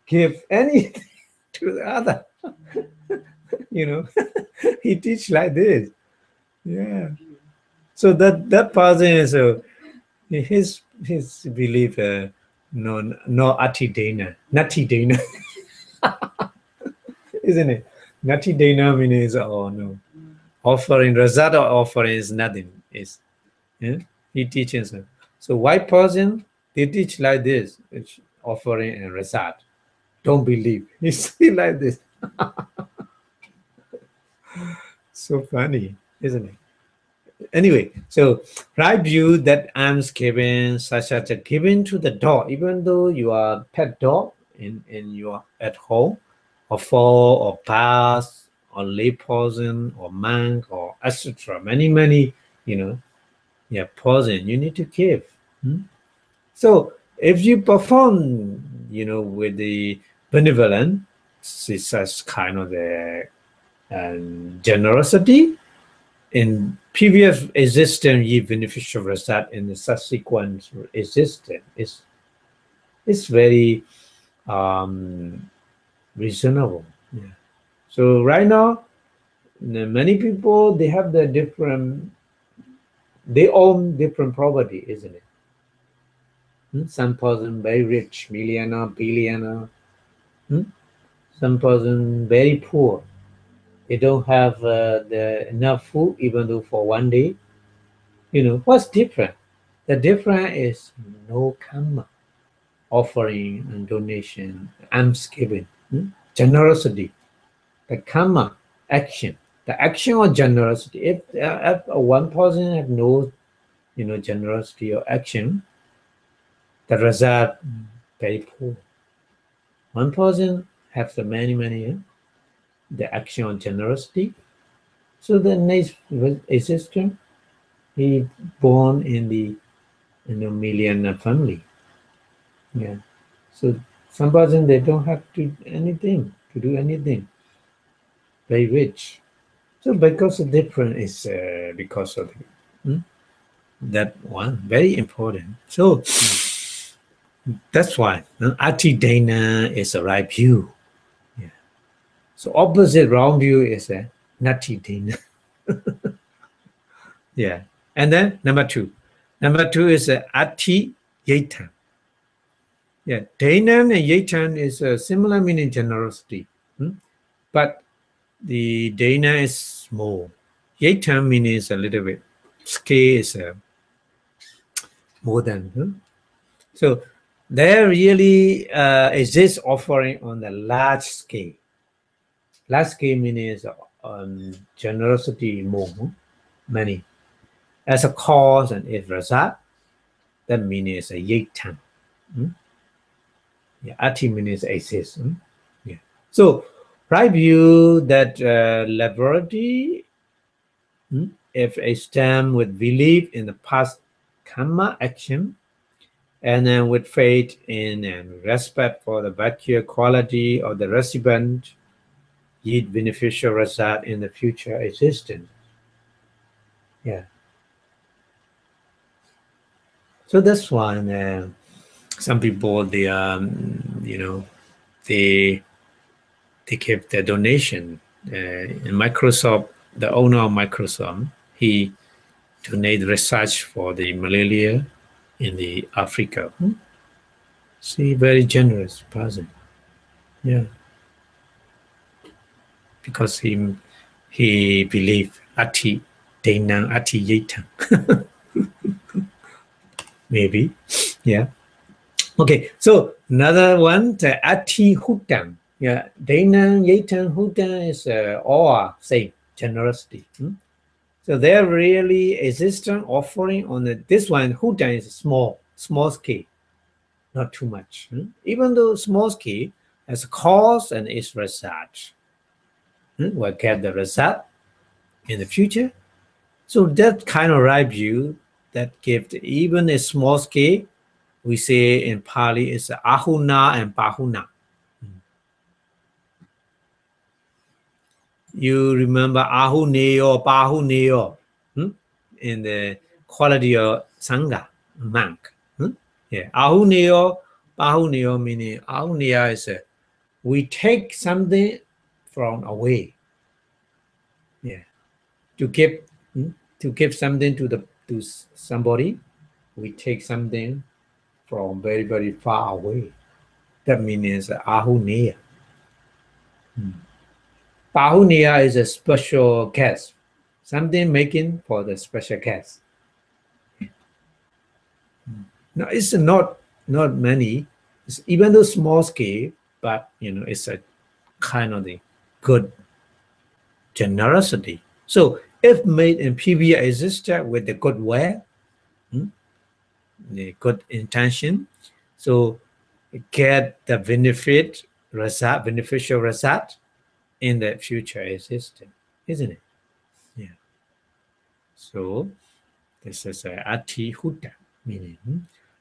give anything to the other. He teach like this. Yeah. So that person is his belief. No ati dana, nati dana, isn't it? Nati dana means no. Offering, result of offering is nothing. He teaches them. So white person, they teach like this, it's offering and result. Don't believe. You see like this. So funny, isn't it? Anyway, so right view that alms given, such as given to the dog, even though you are pet dog in your at home, or foal, or bass, or lay person, or monk, or etc. Many, person you need to give. So if you perform, with the benevolence, such kind of the generosity, in previous existence yield beneficial result in the subsequent existence is very reasonable. Yeah. So right now, many people, they have the different, they own different property, isn't it? Some person very rich, millionaire, billionaire. Some person very poor. They don't have enough food even though for one day. You know, what's different? The difference is no kamma, offering and donation, alms giving, generosity. The kamma, action. The action of generosity. If one person have no, generosity or action, the result very poor. One person has the many, the action of generosity. So the next existence, he born in the millionaire family. Yeah. So some person they don't have to do anything. Very rich. So because the difference is because of that one very important. So that's why Ati Dana is a right view. Yeah. So opposite wrong view is a Nati Dana. Yeah. And then number two. Number two is Ati Yetan. Yeah. Dana and Yetan is a similar meaning generosity. But the Dana is small. Yetan means a little bit. Scale is more than. So there really exists offering on the large scale. Large scale means generosity more, many. As a cause and a result, that means a yetan. Yeah, ati means exists. Yeah. So right view that laboratory, if a stem with belief in the past kamma action, and then with faith in and respect for the virtue quality of the recipient, yield beneficial result in the future existence. Yeah. So that's why some people they they give their donation. In Microsoft, the owner of Microsoft, he donate research for the malaria in the Africa. See, very generous person. Yeah. Because he believed ati denang ati yetang. Maybe. Yeah. Okay. So another one, the ati hutang. Yeah. Denang yetang hutang is all same generosity. So there really existent offering on this one. Hutang is small scale, not too much. Even though small scale has a cause and its result. We'll get the result in the future. So that kind of right view that gives even a small scale, we say in Pali is ahuna and bahuna. You remember ahuneo, bahuneo in the quality of Sangha, monk. Yeah, ahuneo, bahuneo meaning ahuneo is we take something from away. Yeah, to give something to somebody, we take something from very, very far away. That means ahuneya. Pahuneya is a special guest, something making for the special guest. Now it's not many, it's even though small scale, but it's a kind of the good generosity. So if made in PBA exister with the good will, the good intention, so get the beneficial result in the future existence, isn't it? Yeah. So this is ati hutta meaning.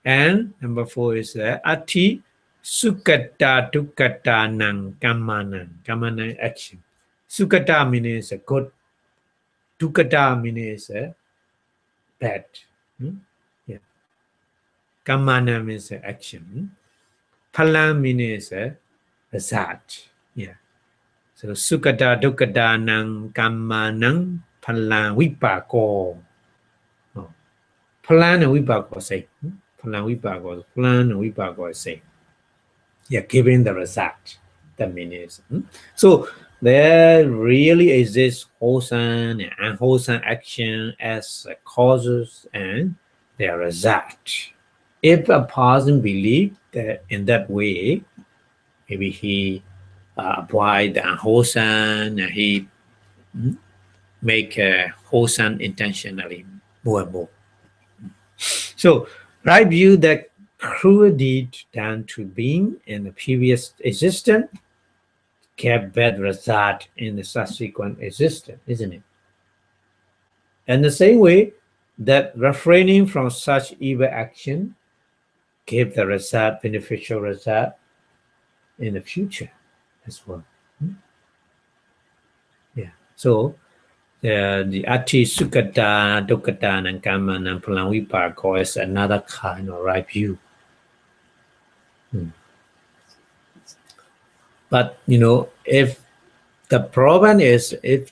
And number 4 is ati sukata dukkata nang kammanang action. Sukata means a good Dukkata means bad. Yeah. Kammana means action. Phalam means result. Yeah. So Sukkata Dukkata Nang Kammanang Phalam Vipako. Oh. Phalam and Vipako say. Phalam Vipako. Phalam and Vipako say. Yeah, giving the result. That means. So there really exists wholesome and unwholesome action as causes and their result. If a person believes that in that way, maybe he apply the unwholesome and he make a wholesome intentionally more and more. So right view that cruel deed done to being in the previous existence kept bad result in the subsequent existence, isn't it? And the same way that refraining from such evil action gave the result, beneficial result in the future as well. Yeah. So the ati sukata, dukkata, and kamma and phalam is another kind of right view. But if the problem is if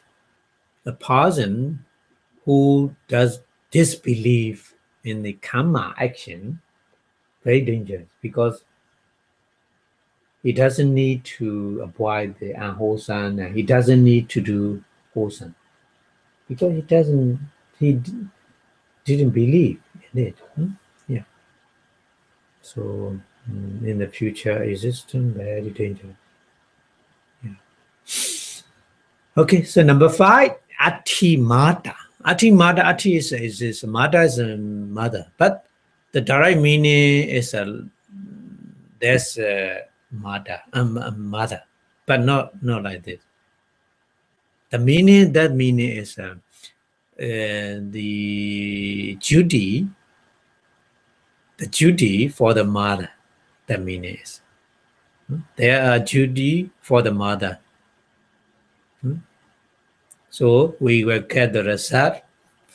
the person who does disbelieve in the kamma action, very dangerous because he doesn't need to avoid the unwholesome and he doesn't need to do wholesome because he didn't believe in it. Yeah. So in the future existence, very dangerous. Yeah. Okay, so number 5, Atimata. Ati is mata is a mother, but the direct meaning is there's a mother, but not like this. The meaning is the duty for the mother. That meaning is there are duty for the mother. So we will get the result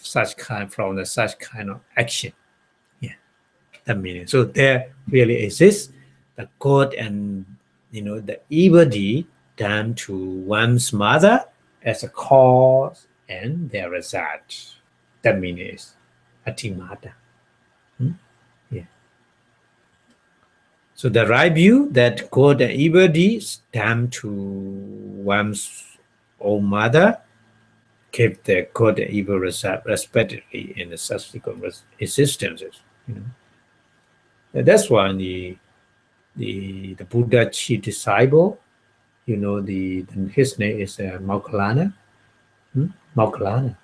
such kind of action. Yeah, that meaning. So there really exists the good and the evil deed done to one's mother as a cause and their result. That meaning is atimata. Yeah. So the right view that good and evil deeds done to one's own mother keep the good and evil result respectively in the subsequent existences. That's why the Buddha chief disciple, his name is Moggallana. Moggallana.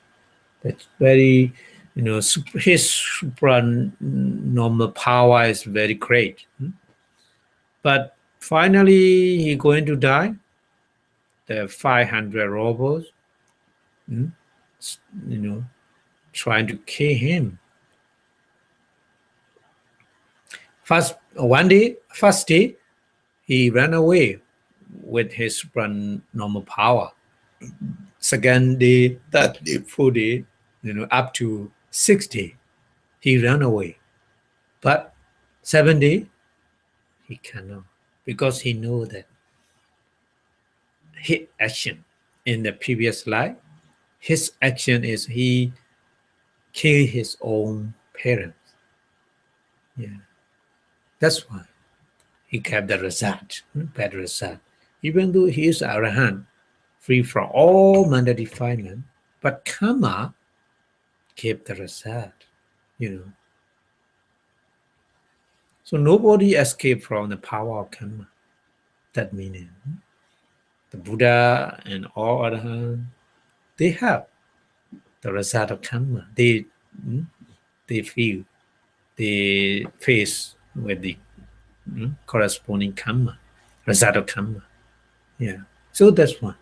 That's very, his supra-normal power is very great. But finally, he going to die. The 500 robbers, trying to kill him. First day, he ran away with his normal power. Second day, third day, fourth day, up to 60, he ran away. But 7 day, he cannot because he knows that his action in the previous life, his action is he killed his own parents. Yeah, that's why he kept the result, bad result. Even though he is arahant, free from all mental defilement, but karma kept the result. So nobody escaped from the power of karma. That meaning the Buddha and all arahant, they have the result of karma. They feel, they face with the corresponding karma, result of karma. Yeah. So that's one.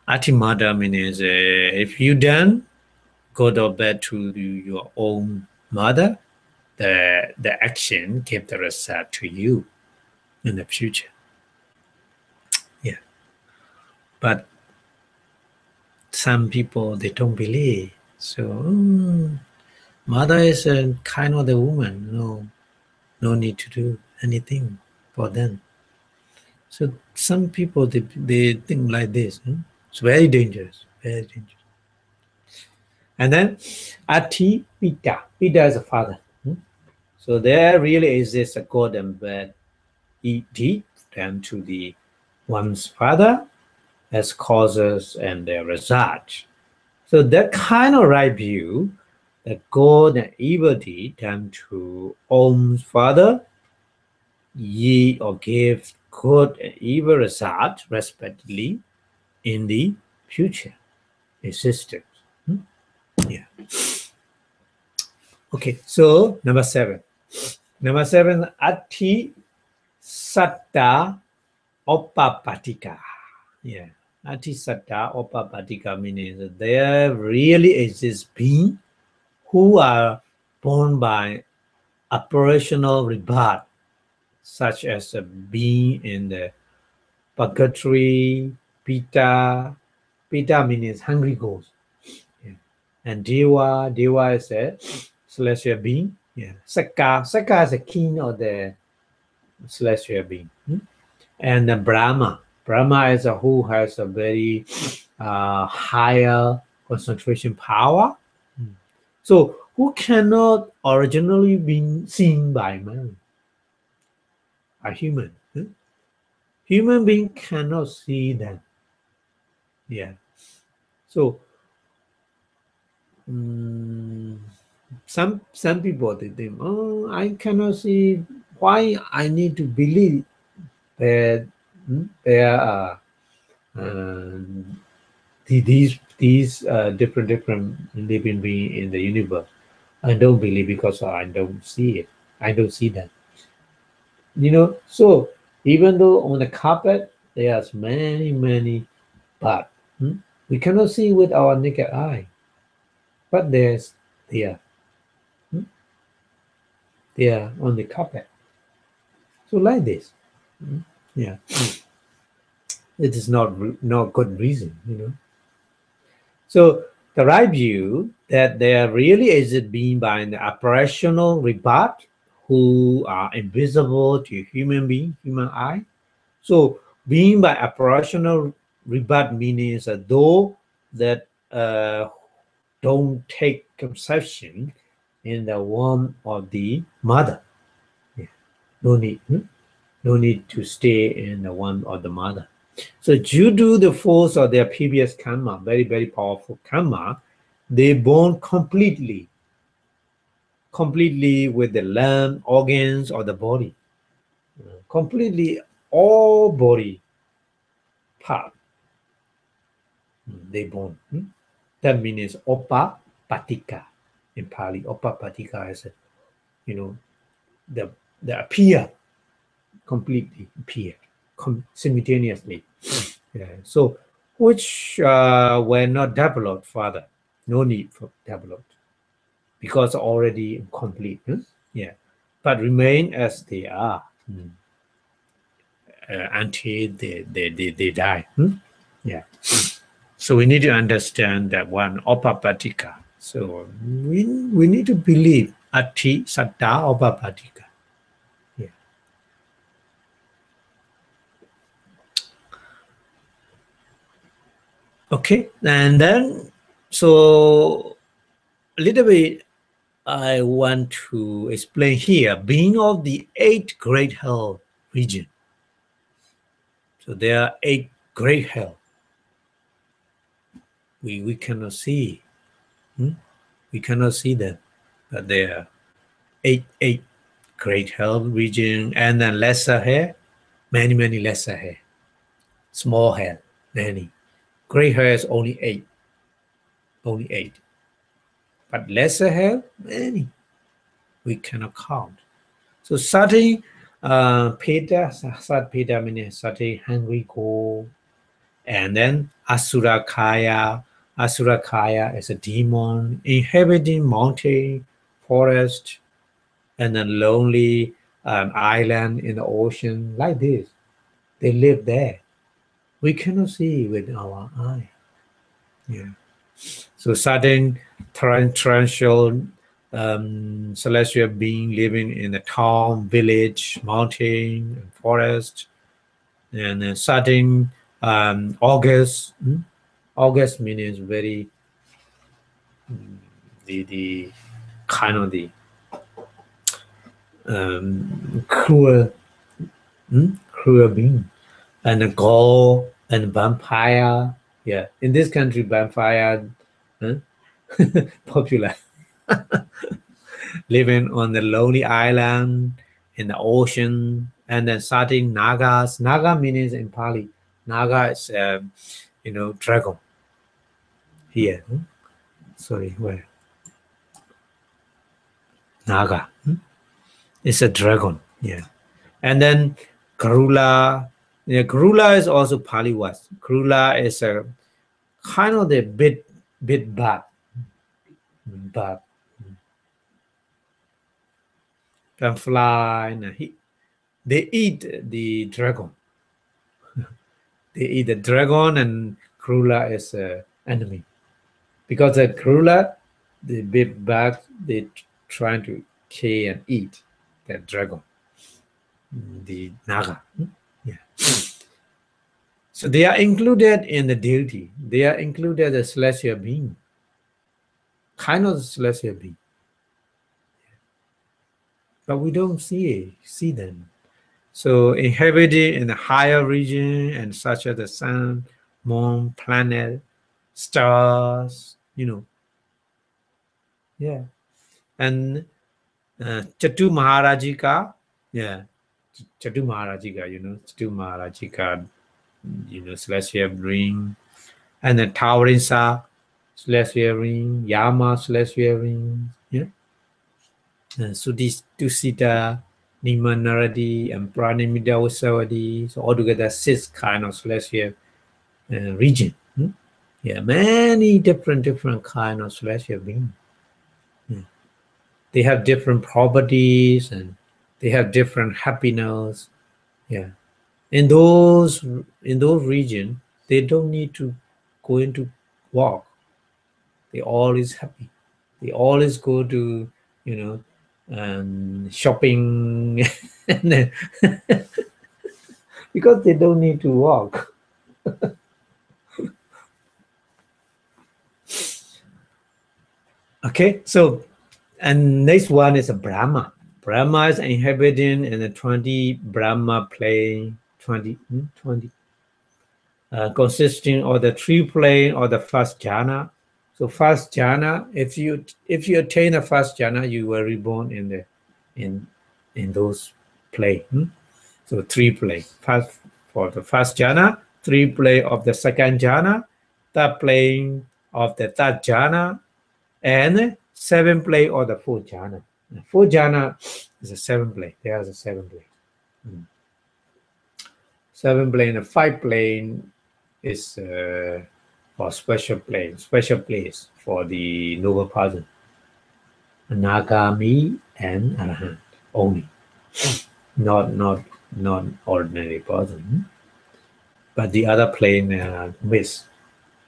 Atimada means if you done good or bad to your own mother, the action give the result to you in the future. Yeah. But some people, they don't believe. So, mother is a kind of the woman. No need to do anything for them. So some people, they think like this. It's very dangerous, very dangerous. And then Ati Pita. Pita is a father. So there really exists a good and bad deed done to the one's father as causes and their result. So that kind of right view, that good and evil deed done to one's father, ye or give good and evil result respectively in the future existence. Yeah. Okay, so number 7. Number 7, Ati Satta Opapatika. Yeah. Ati Satta Opapatika means that there really exists beings who are born by operational rebirth, such as a being in the purgatory, Pita. Pita means hungry ghost. Yeah. And Deva is a celestial being. Yeah. Saka is a king of the celestial being. And then Brahma is a who has a very higher concentration power. So who cannot originally be seen by man? A human. Human being cannot see them. Yeah. So some people, they think, I cannot see. Why I need to believe that there are these different living beings in the universe? I don't believe because I don't see it. I don't see them. So even though on the carpet there's many but we cannot see with our naked eye, but they are on the carpet. So like this. Yeah. It is not good reason. So the right view that there really is a being by an operational rebirth who are invisible to human eye. So being by operational rebirth means that though that don't take conception in the womb of the mother. Yeah. No need to stay in the womb of the mother. So due to the force of their previous kamma, very, very powerful kamma, they born completely with the limb, organs, or the body. Completely all body part. They born. That means Opa Patika in Pali. Opa Patika is, the appear, completely appear simultaneously. Yeah. So which were not developed further. No need for developed because already complete. Yeah. But remain as they are until they die. Yeah. So we need to understand that one opapatika. So we need to believe ati satta opapatika. Yeah. Okay, and then so a little bit I want to explain here being of the 8 great hell region. So there are 8 great hell. We cannot see. We cannot see them, but there are 8 great hell region, and then lesser hell, many lesser hell, small hell, many. Great hell is only 8, but lesser hell, many. We cannot count. So Sati Peta, Sat Peta means Sati hungry cold, and then Asura Kaya. Asura Kaya is a demon inhabiting mountain, forest, and then lonely island in the ocean like this. They live there. We cannot see with our eye. Yeah. So certain torrential celestial being living in the town, village, mountain, and forest, and certain August. August means very the kind of the cruel cruel being, and a ghoul and vampire. Yeah, in this country, vampire popular. Living on the lonely island in the ocean, and then starting Nagas. Naga means in Pali. Naga is dragon. Here, sorry, where Naga? It's a dragon. Yeah, and then Karula. Yeah, Karula is also Pali word. Karula is a kind of the bit bad, but can fly. And they eat the dragon. They eat the dragon, and Karula is a enemy. Because the Karula, the big bad, they trying to kill and eat that dragon, the Naga. Yeah. So they are included in the deity. They are included as celestial being, kind of celestial being. But we don't see them. So inhabited in the higher region and such as the sun, moon, planet, stars, Yeah. And Chatu Maharajika, yeah, Chatu Maharajika, Chatu Maharajika, celestial ring, and then towering sa, celestial ring, Yama, celestial ring, yeah, and Tusita, Nima Naradi, and Pranimida Usavadi, so altogether 6 kind of celestial region. Yeah, many different kind of celestial beings. They have different properties and they have different happiness. Yeah, in those regions, they don't need to go into work. They always happy. They always go to shopping and then because they don't need to work. Okay, so and next one is a Brahma. Brahma is inhabiting in the 20 Brahma plane, 20, consisting of the 3 plane or the first jhana. So first jhana, if you attain the first jhana, you were reborn in those plane. So 3 plane. First for the first jhana, 3 plane of the second jhana, third plane of the third jhana, and 7 plane of the fourth jhana. Fourth jhana is a 7 plane. There's a 7 plane. 7 plane, 5 plane is for special place for the noble person, Nagami and Arahant only, not ordinary person, but the other plane miss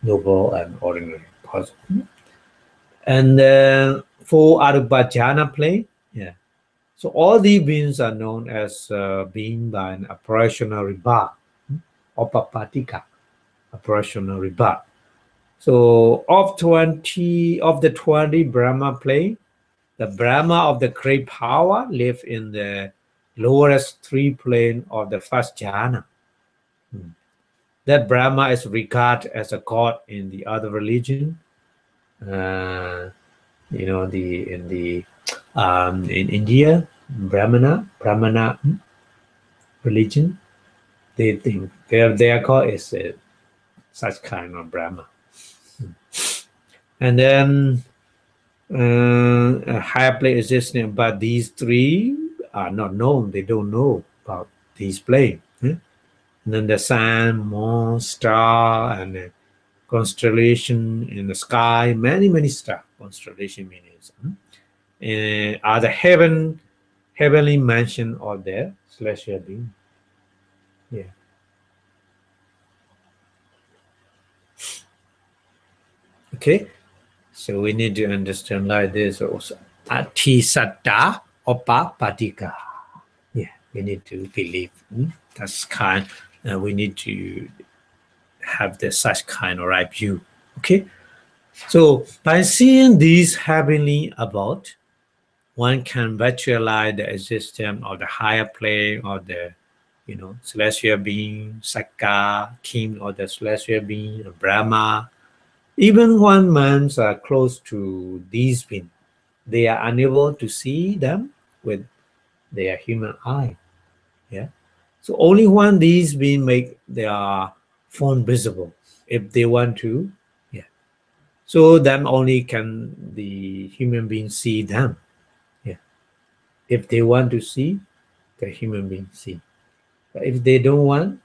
noble and ordinary person, and for Arubhajana plane, yeah. So all these beings are known as being by an operational rebirth, or papatika, operational rebirth. So of the 20 Brahma plane, the Brahma of the great power live in the lowest 3 plane of the first jhana. That Brahma is regarded as a god in the other religion. In India, Brahmana religion, they think their god is such kind of Brahma. And then a higher plane existing, but these 3 are not known. They don't know about these planes. And then the sun, moon, star, and constellation in the sky, many stars. Constellation means are the heavenly mansion of the celestial being. Yeah. Okay, so we need to understand like this also. Atisatta opa patika. Yeah, we need to believe. That's kind. We need to have the such kind of right view. Okay, so by seeing these heavenly about, one can visualize the existence of the higher plane or the celestial being, Sakka, king of the celestial being, Brahma. Even when men are close to these beings, they are unable to see them with their human eye. Yeah. So only when these beings make their form visible, if they want to, yeah. So then only can the human being see them. Yeah. If they want to see, the human being see. But if they don't want,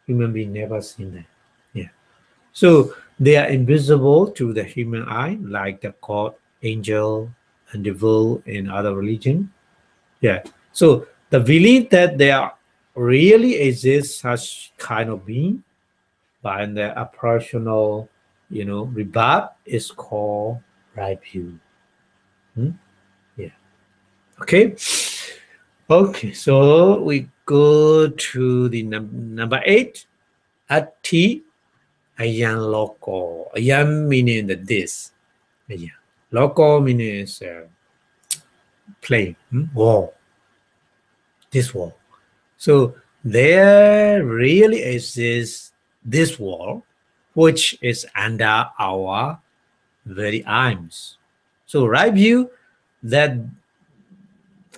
human being never seen them. Yeah. So they are invisible to the human eye, like the god, angel, and devil in other religion. Yeah. So the belief that there really exists such kind of being by the operational, rebut is called right view. Yeah. Okay. Okay. So we go to the number 8. Ati ayan loco. Ayan meaning the this. Ayan. Loco meaning is plane, wall. This wall. So there really exists this wall, which is under our very eyes. So right view, that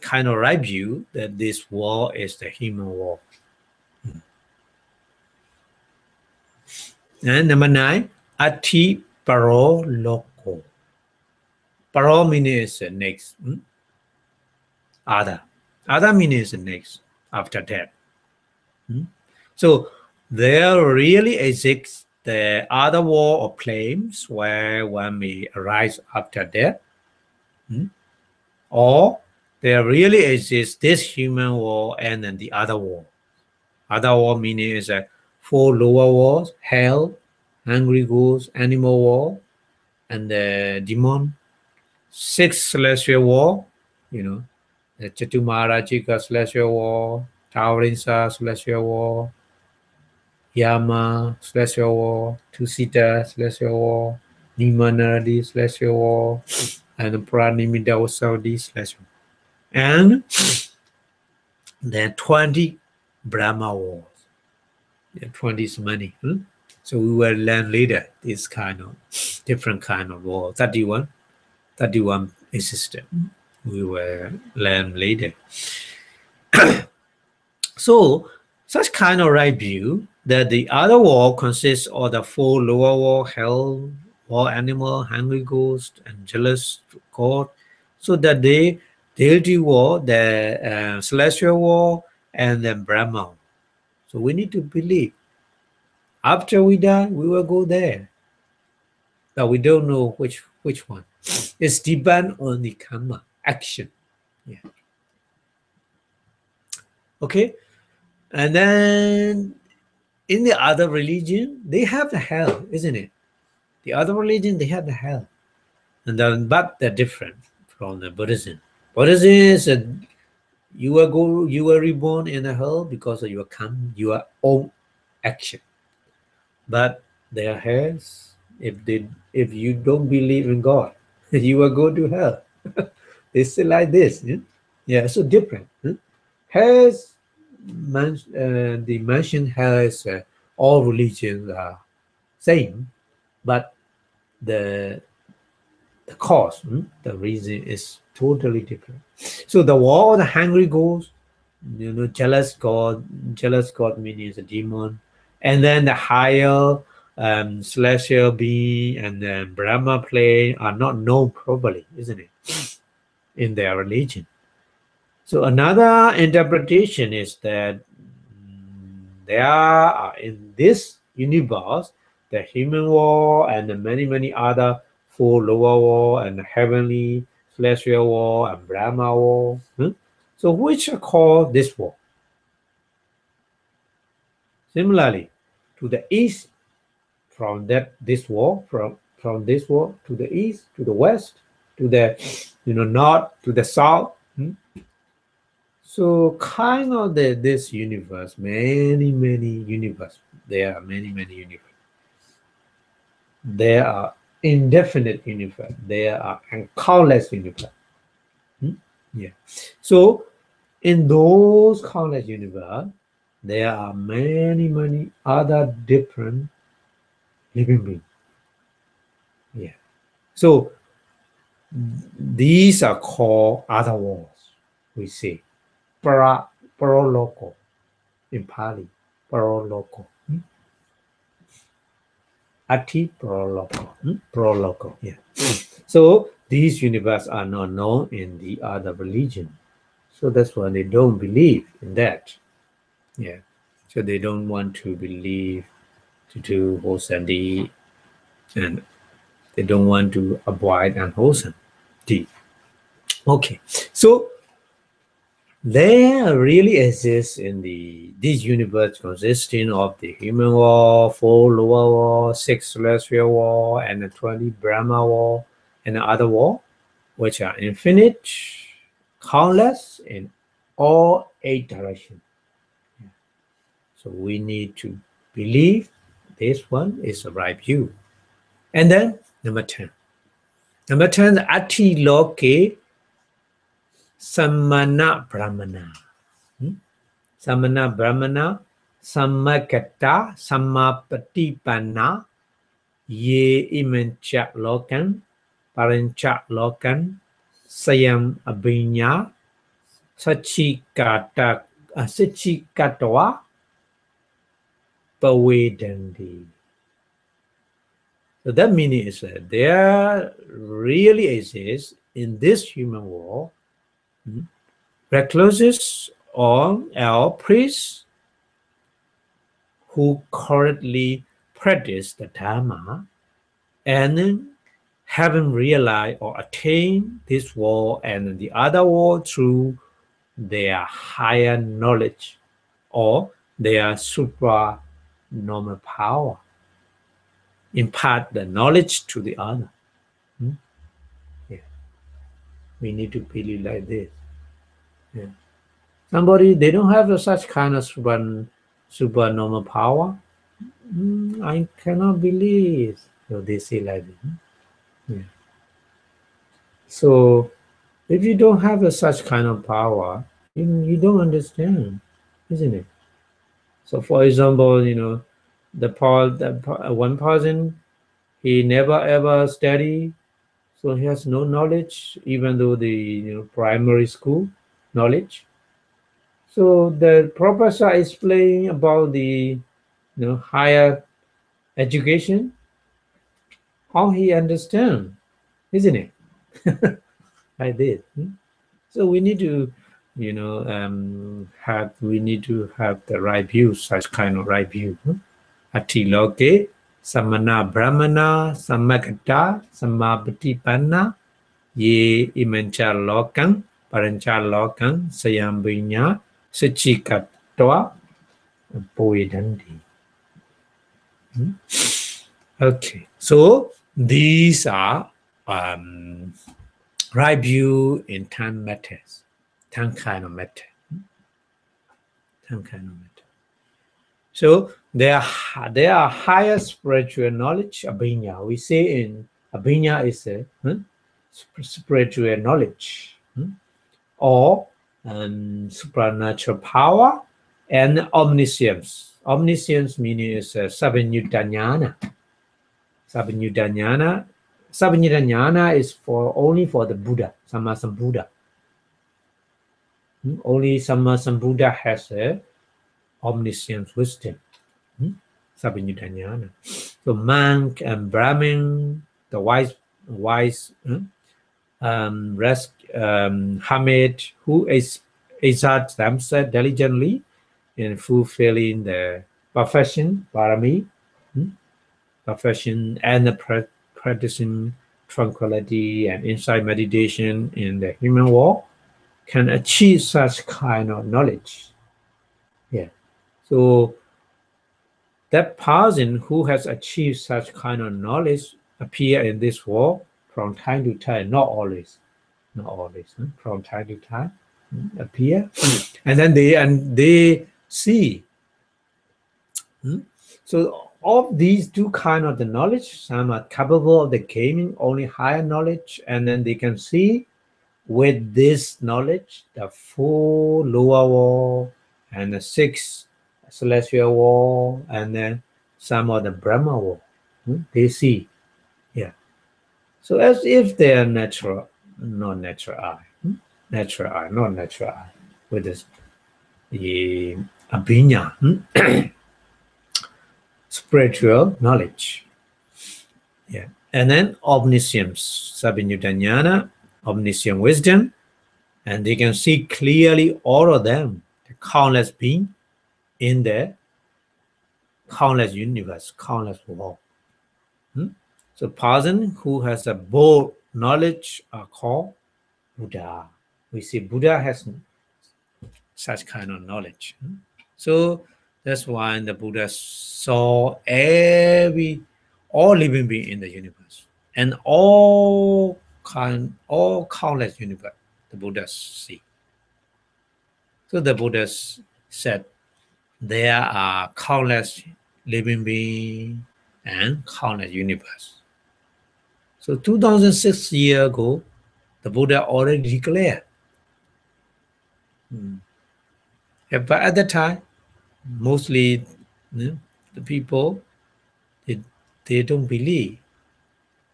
kind of right view that this wall is the human wall. And number 9, ati paro loco. Paro means next. Other. Other means next after that. So there really exists the other wall of flames where one may arise after death, or there really exists this human wall and then the other wall. Other wall meaning is 4 lower walls: hell, hungry ghosts, animal wall, and the demon. 6 celestial wall, the Chatumarajika celestial wall, Towering Star celestial wall, Yama celestial wall, Tusita celestial wall, Nimanaradi celestial wall, and Pranimida Saudi celestial wall. And then 20 Brahma walls. Yeah, 20 is many. So we will learn later this kind of different kind of wall. 31 is system. We will learn later. So such kind of right view that the other wall consists of the 4 lower wall: hell, wall animal, hungry ghost, and jealous god. So that the deity wall, the celestial wall, and then Brahma. So we need to believe after we die, we will go there. But we don't know which one. It's depend on the kamma action. Yeah. Okay. And then in the other religion, they have the hell, isn't it? The other religion, they have the hell. And then, but they're different from the Buddhism. Buddhism is you were reborn in a hell because of your own action. But their hells, if you don't believe in God, you will go to hell. It's like this. Yeah, so different. Hells, the mentioned hell is all religions are same, but the cause, the reason is totally different. So the war of the hungry ghost, jealous god means a demon, and then the higher celestial being and then Brahma plane are not known properly, isn't it, in their religion. So another interpretation is that there are in this universe the human world and the many other 4 lower world and the heavenly celestial world and Brahma world. So which are called this world. Similarly, to the east from this world, from this world to the east, to the west, to the north, to the south. So kind of this universe, many universe. There are many universe. There are indefinite universe. There are countless universe. Yeah. So in those countless universe, there are many other different living beings. Yeah. So these are called other worlds. We say paraloko in Pali. Paraloko. Ati paraloko. Paraloko. Yeah. So these universes are not known in the other religion. So that's why they don't believe in that. Yeah. So they don't want to believe to do wholesome deed, and they don't want to avoid unwholesome deed. Okay. So there really exists in this universe consisting of the human world, 4 lower world, 6 celestial world, and the 20 Brahma world, and the other world, which are infinite, countless in all 8 directions. So we need to believe this one is the right view. And then number 10. Number 10, the Ati Loke Samana Brahmana. Samana Brahmana Samakata Samapatipanna Ye Imancha Lokan Parancha Lokan Sayam Abhinya Sachikatwa Pavedandi. So that meaning is that there really exists in this human world recluses or priests who correctly practice the Dharma and having realized or attained this world and the other world through their higher knowledge or their supra-normal power. Impart the knowledge to the other. Yeah. We need to believe like this. Yeah. Somebody, they don't have such kind of super-normal power. I cannot believe. So they say like this. Yeah. So if you don't have such kind of power, you don't understand, isn't it? So for example, one person, he never ever study, so he has no knowledge, even though the primary school knowledge. So the professor explain about the higher education, how he understand, isn't it? Like this. So we need to, we need to have the right view, such kind of right view. Ati loke, samana brahmana, samakata, samapatipanna, ye imancha lokang, parancha lokang, sayambinya, sachikatwa, poidandi. Okay, so these are right view in 10 matters, 10 kind of matter. 10 kind of matter. So there are higher spiritual knowledge, Abhinya. We say in Abhinya is a spiritual knowledge or supernatural power and omniscience. Omniscience meaning is Sabanyutanyana. Sabanyutanyana is only for the Buddha, Sammasambuddha. Only Sammasambuddha has a omniscience wisdom. Sabanyutanyana. So monk and Brahmin, the wise hermit who exert themselves diligently in fulfilling the profession, parami, profession, and practicing tranquility and insight meditation in the human world can achieve such kind of knowledge. Yeah. So that person who has achieved such kind of knowledge appear in this world from time to time, not always, from time to time appear, and then they see. So of these two kind of the knowledge, some are capable of the gaining only higher knowledge, and then they can see with this knowledge the full lower world and the 6 celestial world, and then some of the Brahma world. They see, yeah. So as if they are natural, not natural eye, natural eye, not natural eye, with this the Abhidhamma, spiritual knowledge. Yeah. And then omniscience, Sabhinyutanyana, omniscient wisdom, and they can see clearly all of them, the countless beings in the countless universe, countless world. So person who has a bold knowledge are called Buddha. We see Buddha has such kind of knowledge. So that's why the Buddha saw all living beings in the universe and all countless universe. The Buddha see. So the Buddha said there are countless living beings and countless universe. So 2006 years ago, the Buddha already declared. But at that time, mostly the people, they don't believe.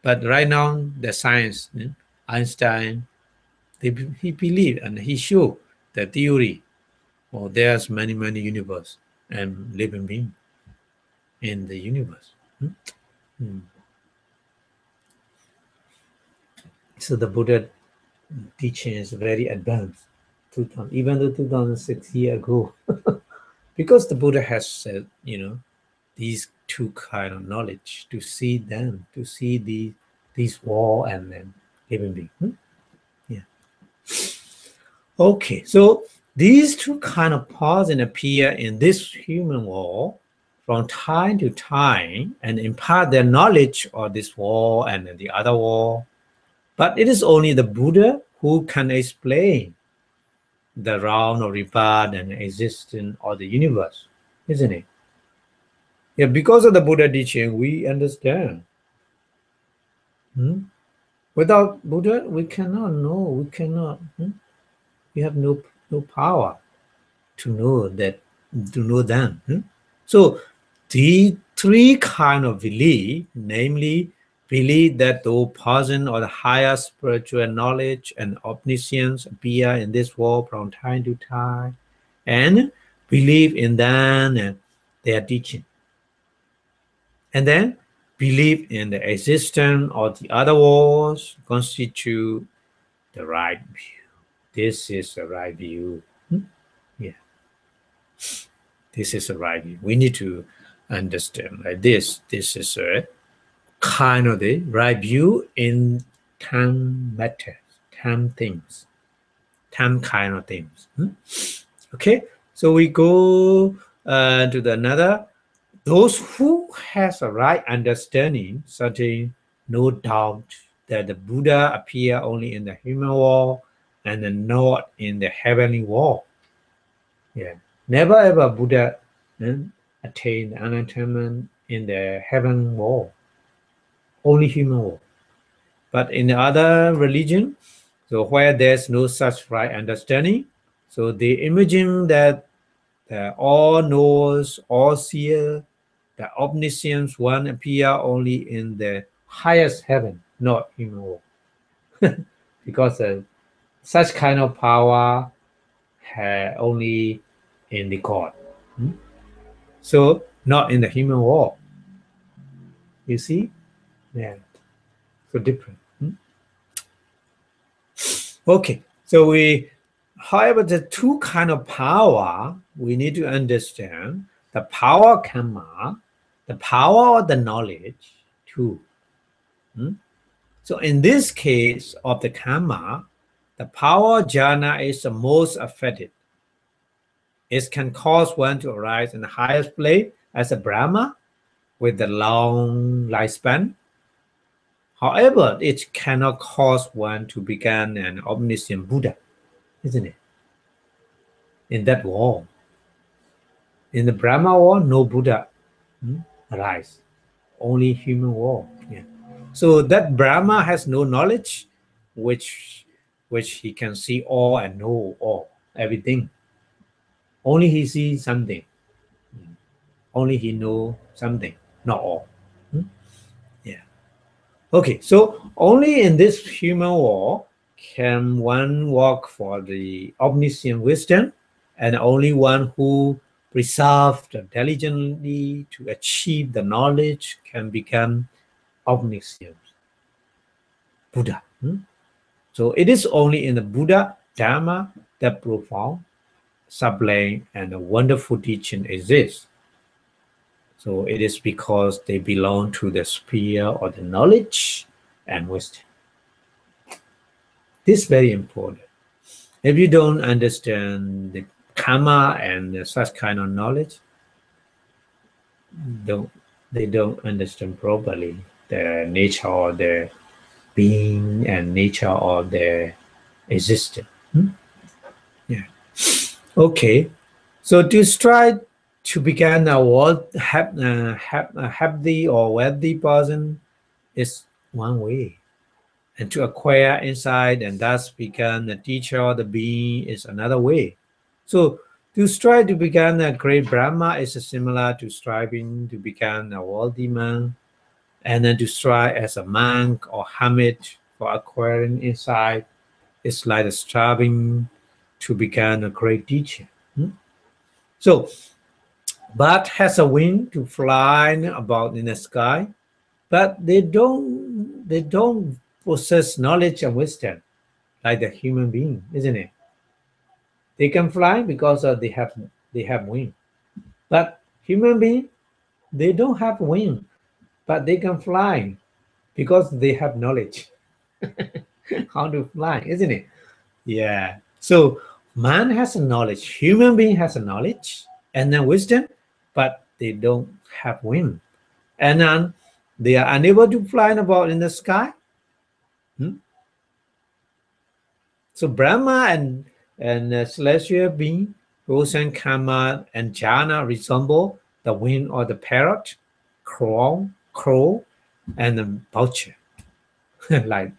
But right now, the science, Einstein, he believed and he showed the theory. Oh, there's many universe and living beings in the universe. So the Buddha teaching is very advanced, even though 2006 years ago, because the Buddha has said, these two kind of knowledge to see them, to see these wall and then living being. Yeah. Okay, so these two kind of parts appear in this human wall from time to time and impart their knowledge of this wall and then the other wall. But it is only the Buddha who can explain the round or rebirth and existence of the universe, isn't it? Yeah, because of the Buddha teaching, we understand. Without Buddha, we cannot know. We have no power to know them. So the three kind of belief, namely believe that the person or the higher spiritual knowledge and omniscience appear in this world from time to time, and believe in them and their teaching, and then believe in the existence of the other worlds constitute the right view. This is the right view. Yeah. This is the right view. We need to understand like this. This is a kind of the right view in time matters, time things, time kind of things. Okay, so we go to the another. Those who has a right understanding, certainly no doubt that the Buddha appear only in the human world and not in the heavenly world. Yeah, never ever Buddha attained enlightenment in the heaven world, only human world. But in the other religion, so where there's no such right understanding, so they imagine that the all knows, all seer, the omniscience one appear only in the highest heaven, not human world. Because such kind of power only in the God. So not in the human world. You see? Yeah. So different. Okay. So however, the two kind of power we need to understand: the power kamma, the power of the knowledge too. So in this case of the kamma, the power jhana is the most affected. It can cause one to arise in the highest place as a Brahma with the long lifespan, However, it cannot cause one to become an omniscient Buddha, isn't it? In that world. In the Brahma world, no Buddha arise. Only human world. Yeah. So that Brahma has no knowledge, which he can see all and know all, everything. Only he sees something. Only he know something, not all. Yeah. Okay, so only in this human world can one walk for the omniscient wisdom, and only one who preserved diligently to achieve the knowledge can become omniscient Buddha. So it is only in the Buddha Dharma that profound, sublime, and a wonderful teaching exists. So it is because they belong to the sphere of the knowledge and wisdom. This is very important. If you don't understand the kamma and such kind of knowledge, they don't understand properly the nature of their being and nature of their existence. Yeah. Okay. So to strive to become a happy or wealthy person is one way. And to acquire insight and thus become the teacher of the being is another way. So to strive to become a great Brahma is similar to striving to become a wealthy man, and then to strive as a monk or hermit for acquiring insight is like striving to become a great teacher. So bird has a wing to fly about in the sky, but they don't possess knowledge and wisdom like the human being, isn't it? They can fly because they have wing, but human being, they don't have wing, but they can fly because they have knowledge how to fly, isn't it? Yeah. So man has a knowledge, human being has a knowledge and then wisdom, but they don't have wing, and then they are unable to fly about in the sky. So Brahma and celestial being, wholesome, kamma, and jhana resemble the wing or the parrot, crow, and the vulture. Like,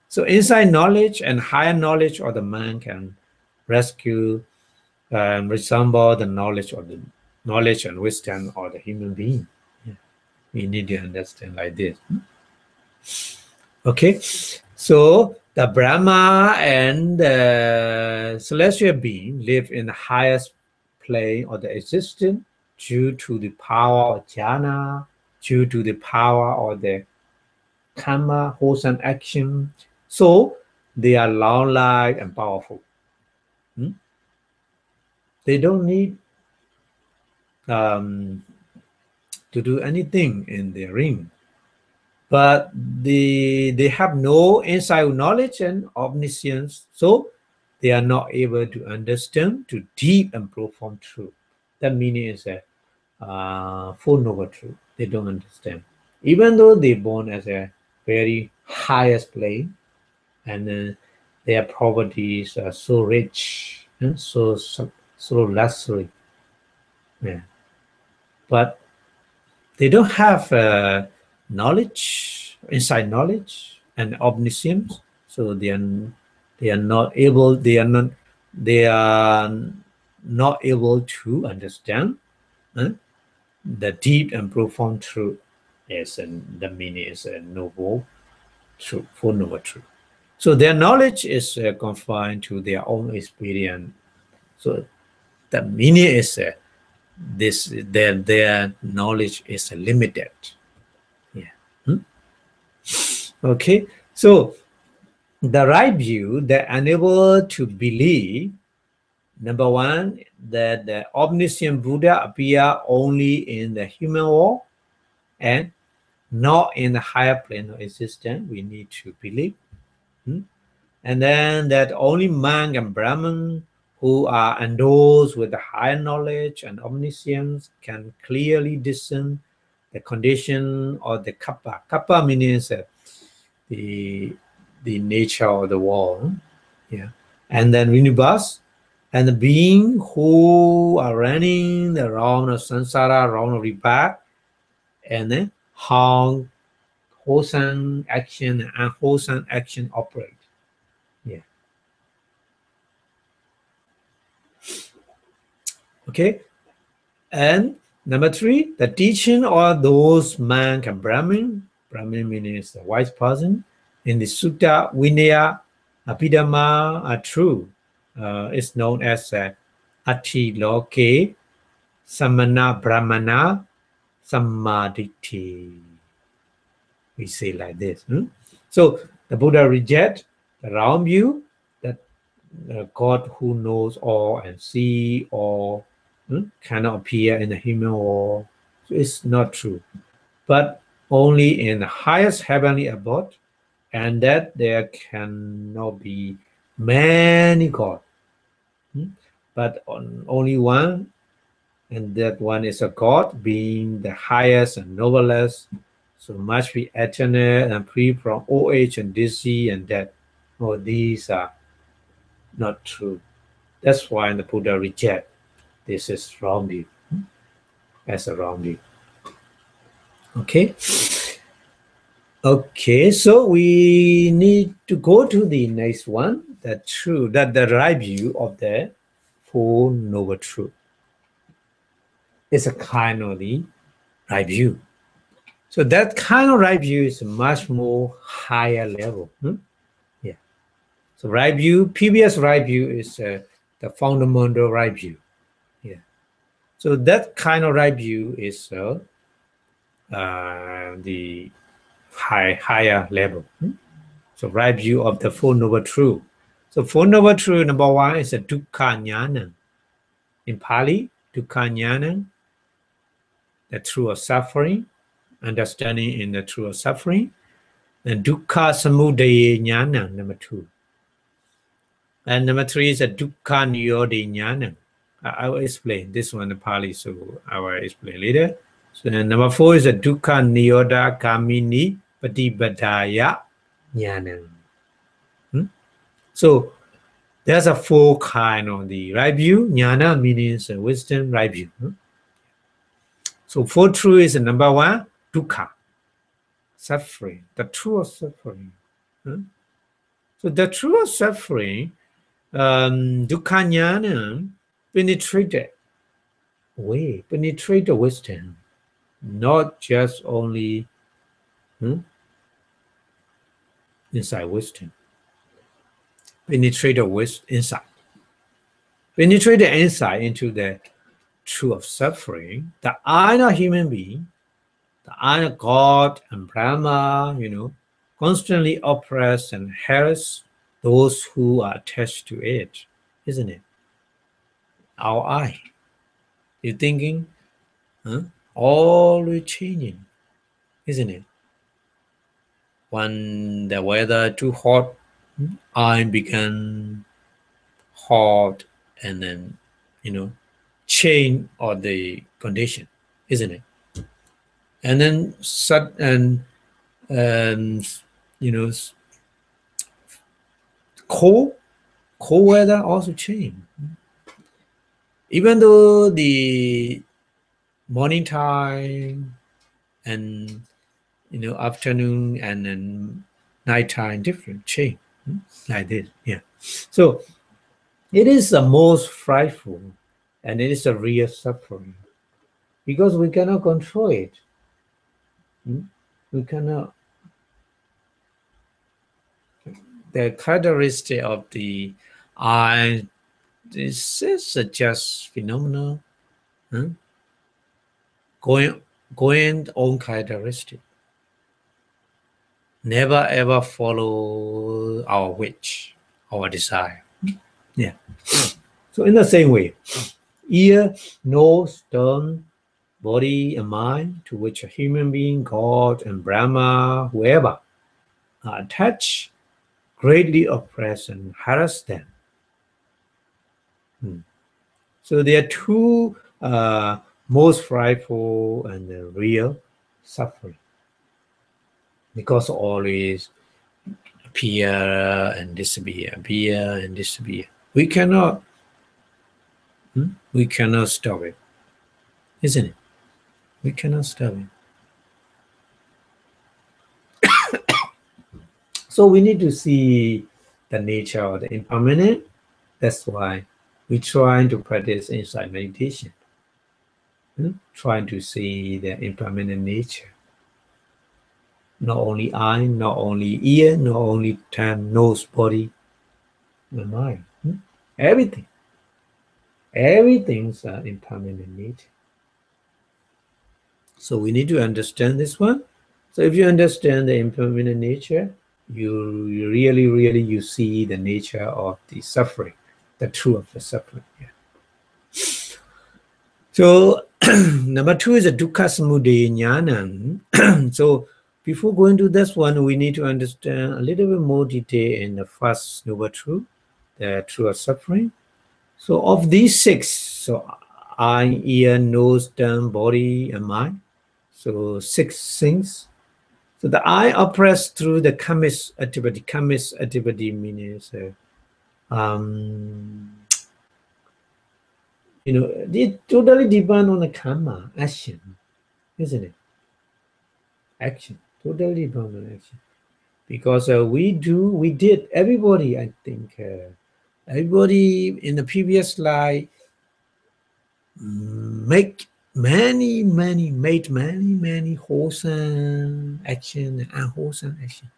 so inside knowledge and higher knowledge of the man can rescue and resemble the knowledge and wisdom of the human being. Yeah. We need to understand like this. Okay, so the Brahma and the celestial being live in the highest plane of the existence due to the power of jhana, due to the power of the kamma, wholesome action. So they are long-lived and powerful. They don't need to do anything in their ring, but they have no inside knowledge and omniscience, so they are not able to understand to deep and profound truth. That meaning is a full noble truth. They don't understand, even though they're born as a very highest plane, and their properties are so rich and so luxury. Yeah. But they don't have knowledge, inside knowledge and omniscience, so they are not able to understand the deep and profound truth. Yes, and the meaning is a noble truth, full noble truth. So their knowledge is confined to their own experience. So the meaning is their knowledge is limited. Yeah. Okay. So the right view that unable to believe, number one, that the omniscient Buddha appear only in the human world and not in the higher plane of existence. We need to believe. And then that only monk and Brahman who are endowed with the higher knowledge and omniscience can clearly discern the condition of the kappa. Kappa means the nature of the world. Yeah. And then universe, and the being who are running the round of samsara, round of rebirth, and then how wholesome action and unwholesome action operate. Yeah. Okay. And number 3, the teaching of those monk and Brahmin. Brahmin means the wise person. In the Sutta, Vinaya, Abhidhamma are true. It's known as Ati Loke, Samana Brahmana, Samaditi. We say like this. So the Buddha reject the wrong view that God who knows all and see all cannot appear in the human world. So it's not true. But only in the highest heavenly abode, and that there cannot be many gods, but only one, and that one is a God, being the highest and noblest, so must be eternal and free from old age and disease and death. Oh, these are not true. That's why the Buddha reject this is wrong view, as a wrong view. Okay. Okay, so we need to go to the next one. That's true, that the right view of the Four Noble Truth is a kind of the right view. So that kind of right view is a much more higher level. Yeah. So right view, previous right view is the fundamental right view. Yeah. So that kind of right view is the higher level. So right view of the Four Noble Truth. So Four Noble Truth, number 1 is a dukkha jnana. In Pali, dukkha jnana, the truth of suffering, understanding in the truth of suffering. And dukkha samudaya jnana, number 2. And number 3 is a dukkha nirodha jnana. I will explain this one in Pali, so I will explain later. So number 4 is a dukkha nirodha kammayonī patipadāya jnana. So there's a 4 kind of the right view. Jnana means wisdom, right view. So 4 truth is number 1, dukkha, suffering, the truth of suffering. So the truth of suffering, dukkha jnana, penetrate the wisdom, not just only inside wisdom. Penetrate the insight. Penetrate the insight into the truth of suffering. The I am a human being, the I am God and Brahma, constantly oppress and harass those who are attached to it, isn't it? Our I. You're thinking, always changing, isn't it? When the weather too hot, I become hot, and then change of the condition, isn't it? And then cold weather also change. Even though the morning time and afternoon and then nighttime different change, like this. Yeah. So it is the most frightful, and it is a real suffering, because we cannot control it. We cannot. The characteristic of the eye, this is just phenomenal, going on characteristic. Never ever follow our wish, our desire. Yeah. So in the same way, ear, nose, tongue, body, and mind, to which a human being, God, and Brahma, whoever, are attached, greatly oppress and harass them. So there are 2 most frightful and real suffering, because always appear and disappear, appear and disappear. We cannot stop it, isn't it? We cannot stop it. So we need to see the nature of the impermanent. That's why we try to practice insight meditation. Trying to see the impermanent nature. Not only eye, not only ear, not only tongue, nose, body, and mind. Everything. Everything's impermanent nature. So we need to understand this one. So if you understand the impermanent nature, you really, you see the nature of the suffering, the truth of the suffering. Yeah. So number 2 is a dukkha samudaya jnana. So before going to this one, we need to understand a little bit more detail in the first noble truth, the truth of suffering. So of these 6, so eye, ear, nose, tongue, body, and mind. So 6 things. So the eye oppressed through the kammis activity. Kammis activity means, it totally depends on the kamma, action, isn't it? Action, totally depends on action. Because we did, everybody, I think, everybody in the previous life made many wholesome action and unwholesome action.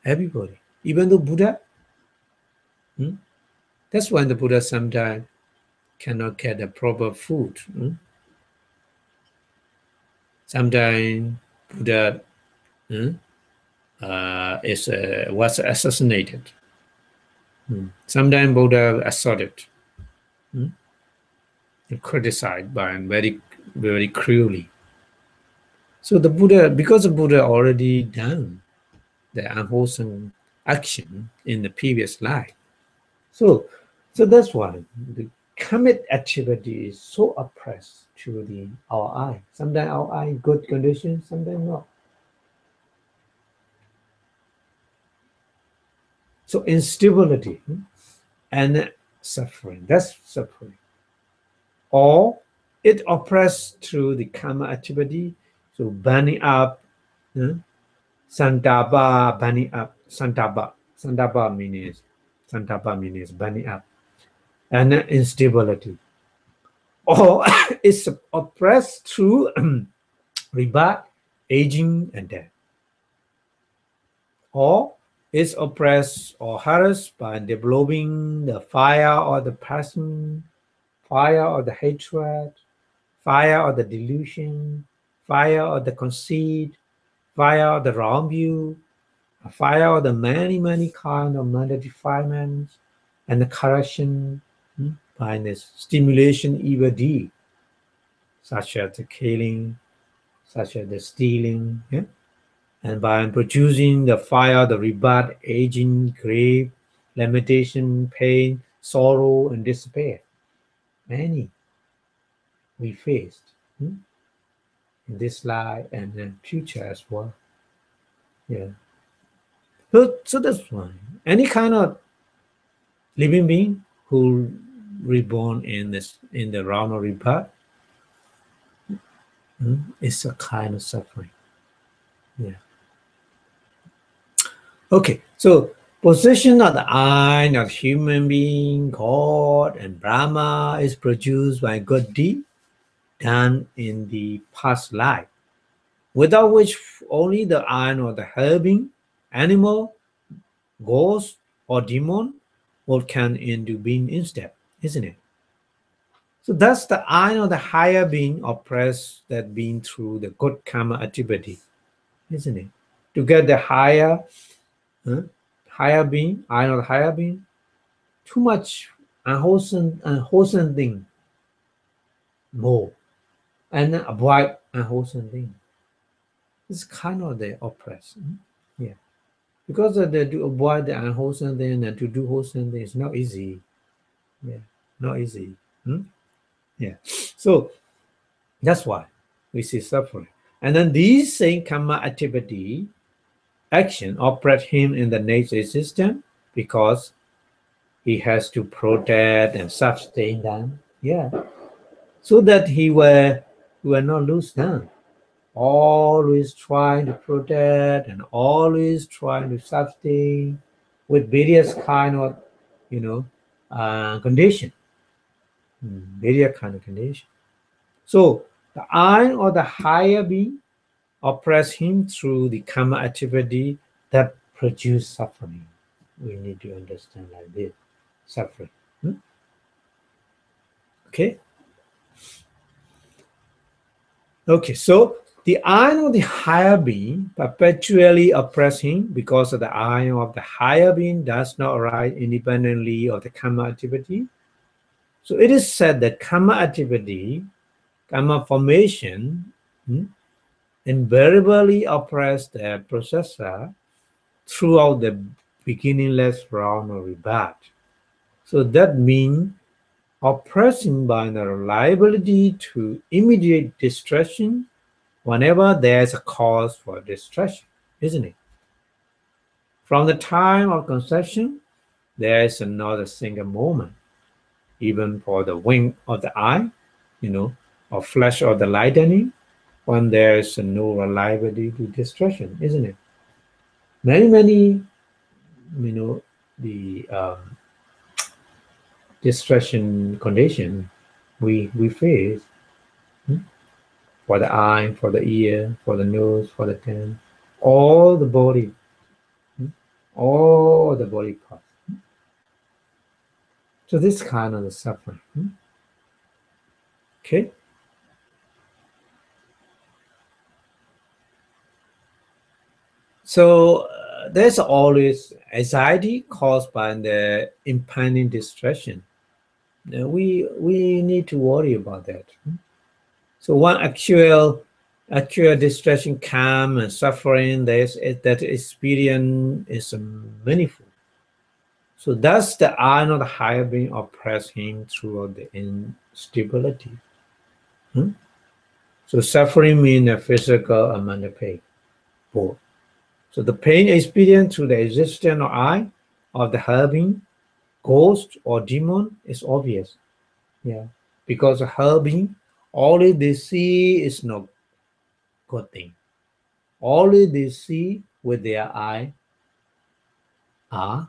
Everybody, even the Buddha. That's why the Buddha sometimes cannot get the proper food. Sometimes Buddha was assassinated. Sometimes Buddha assaulted and criticized by him very cruelly. So the Buddha, because the Buddha already done the unwholesome action in the previous life, so that's why the commit activity is so oppressed to our eye. Sometimes our eye good condition, sometimes not. So instability and suffering, that's suffering. Or it oppressed through the karma activity, so burning up, santapa, burning up, santapa means burning up, and instability. Or it's oppressed through rebirth, aging, and death. Or is oppressed or harassed by developing the fire or the passion, fire or the hatred, fire or the delusion, fire or the conceit, fire or the wrong view, fire or the many kind of mental defilements, and the correction by the stimulation evil deed, such as the killing, such as the stealing, and by producing the fire, the rebirth, aging, grief, lamentation, pain, sorrow, and despair. Many we faced in this life and then future as well. Yeah. So that's why any kind of living being who reborn in the realm of rebirth is a kind of suffering. Yeah. Okay, so possession of the eye of human being, God, and Brahma is produced by good deed done in the past life, without which only the eye of the helping animal, ghost, or demon what can into being instead, isn't it? So that's the eye of the higher being oppressed that being through the good karma activity, isn't it? To get the higher being, eye of the higher being, too much unwholesome thing more, and avoid unwholesome thing. It's kind of the oppressed. Yeah. Because to avoid the unwholesome thing and to do wholesome thing is not easy. Yeah, not easy. Yeah. So that's why we see suffering. And then these same karma activity action oppress him in the nature system because he has to protect and sustain them. Yeah. So that he will not lose them. Always trying to protect and always trying to sustain with various kind of, condition. Various kind of condition. So the I or the higher being oppress him through the karma activity that produce suffering. We need to understand like this, suffering. Okay. Okay, so the ion of the higher being perpetually oppress him because of the ion of the higher being does not arise independently of the karma activity. So it is said that karma activity, karma formation, invariably oppress the processor throughout the beginningless round of rebirth. So that means oppressing by the liability to immediate destruction whenever there's a cause for destruction, isn't it? From the time of conception, there is another single moment, even for the wink of the eye, or flash of the lightning, when there is no liability to destruction, isn't it? Many, the destruction condition we face, for the eye, for the ear, for the nose, for the tongue, all the body, all the body parts. So this kind of the suffering. Okay. So there's always anxiety caused by the impending distraction. Now we need to worry about that. So one actual distraction come and suffering that experience is meaningful. So thus the iron of the higher being oppress him throughout the instability. So suffering means a physical and mental pain, both. So the pain experienced through the existence of I, of the higher being, ghost or demon is obvious. Yeah. Because the higher being, all they see is no good thing. All they see with their eye are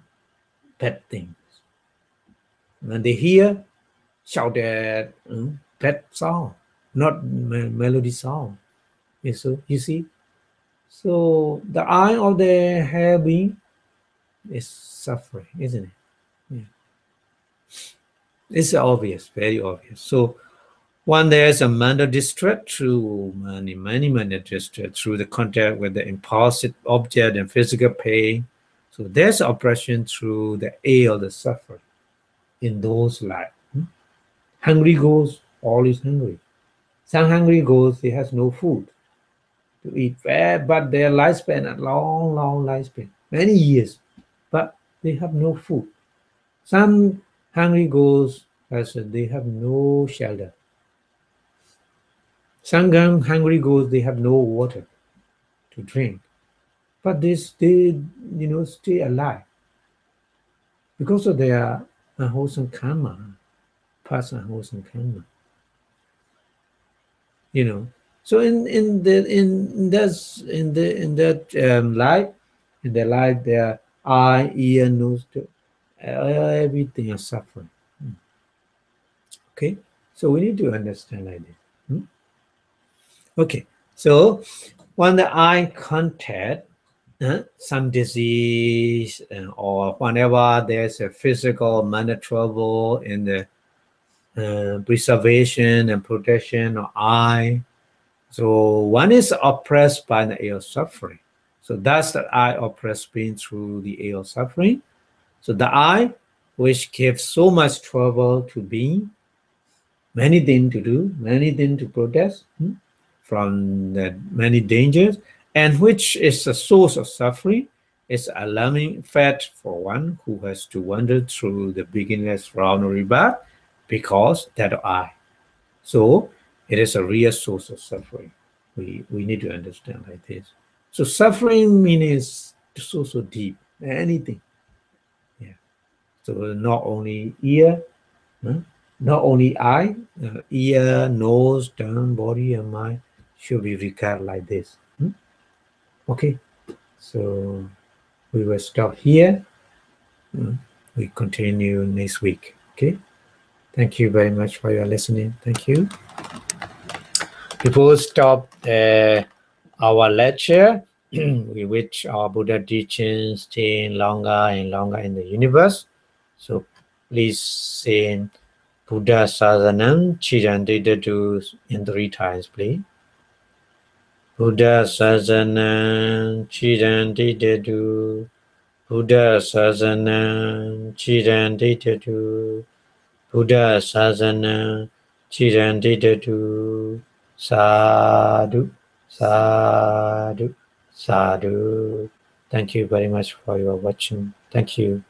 bad things. When they hear shouted bad sound, not melody sound. So you see, so the eye of the hair being is suffering, isn't it? Yeah. It's obvious, very obvious. So when there's a mental distress through many mental distress through the contact with the impulsive object and physical pain, so there's oppression through the air of the suffering in those life. Hungry ghosts always hungry. Some hungry ghosts, they has no food to eat, but their lifespan a long lifespan, many years, but they have no food. Some hungry ghosts, they have no shelter. Some hungry ghosts, they have no water to drink, but they stay alive because of their unwholesome karma, past unwholesome karma. So in their life, their eye, ear, nose, everything is suffering. Okay, so we need to understand like this. Okay, so when the eye contact some disease or whenever there's a physical mental trouble in the preservation and protection of eye, so one is oppressed by the ill suffering. So that's the eye oppressed being through the ill suffering. So the eye, which gives so much trouble to being, many things to do, many things to protest from the many dangers, and which is a source of suffering, is alarming fact for one who has to wander through the beginningless round of rebirth because that of I. So it is a real source of suffering. We need to understand like this. So suffering means so deep. Anything. Yeah. So not only ear, not only eye, ear, nose, tongue, body, and mind should be regarded like this. Okay. So we will stop here. We continue next week. Okay. Thank you very much for your listening. Thank you. Before we stop our lecture, we wish our Buddha teachings stay longer and longer in the universe. So please say Buddha Sasanam Chirandidadu in 3 times, please. Buddha Sasanam Chirandidadu. Buddha Sasanam Chirandidadu. Buddha Sasanam Chirandidadu. Sadhu, sadhu, sadhu. Thank you very much for your watching. Thank you.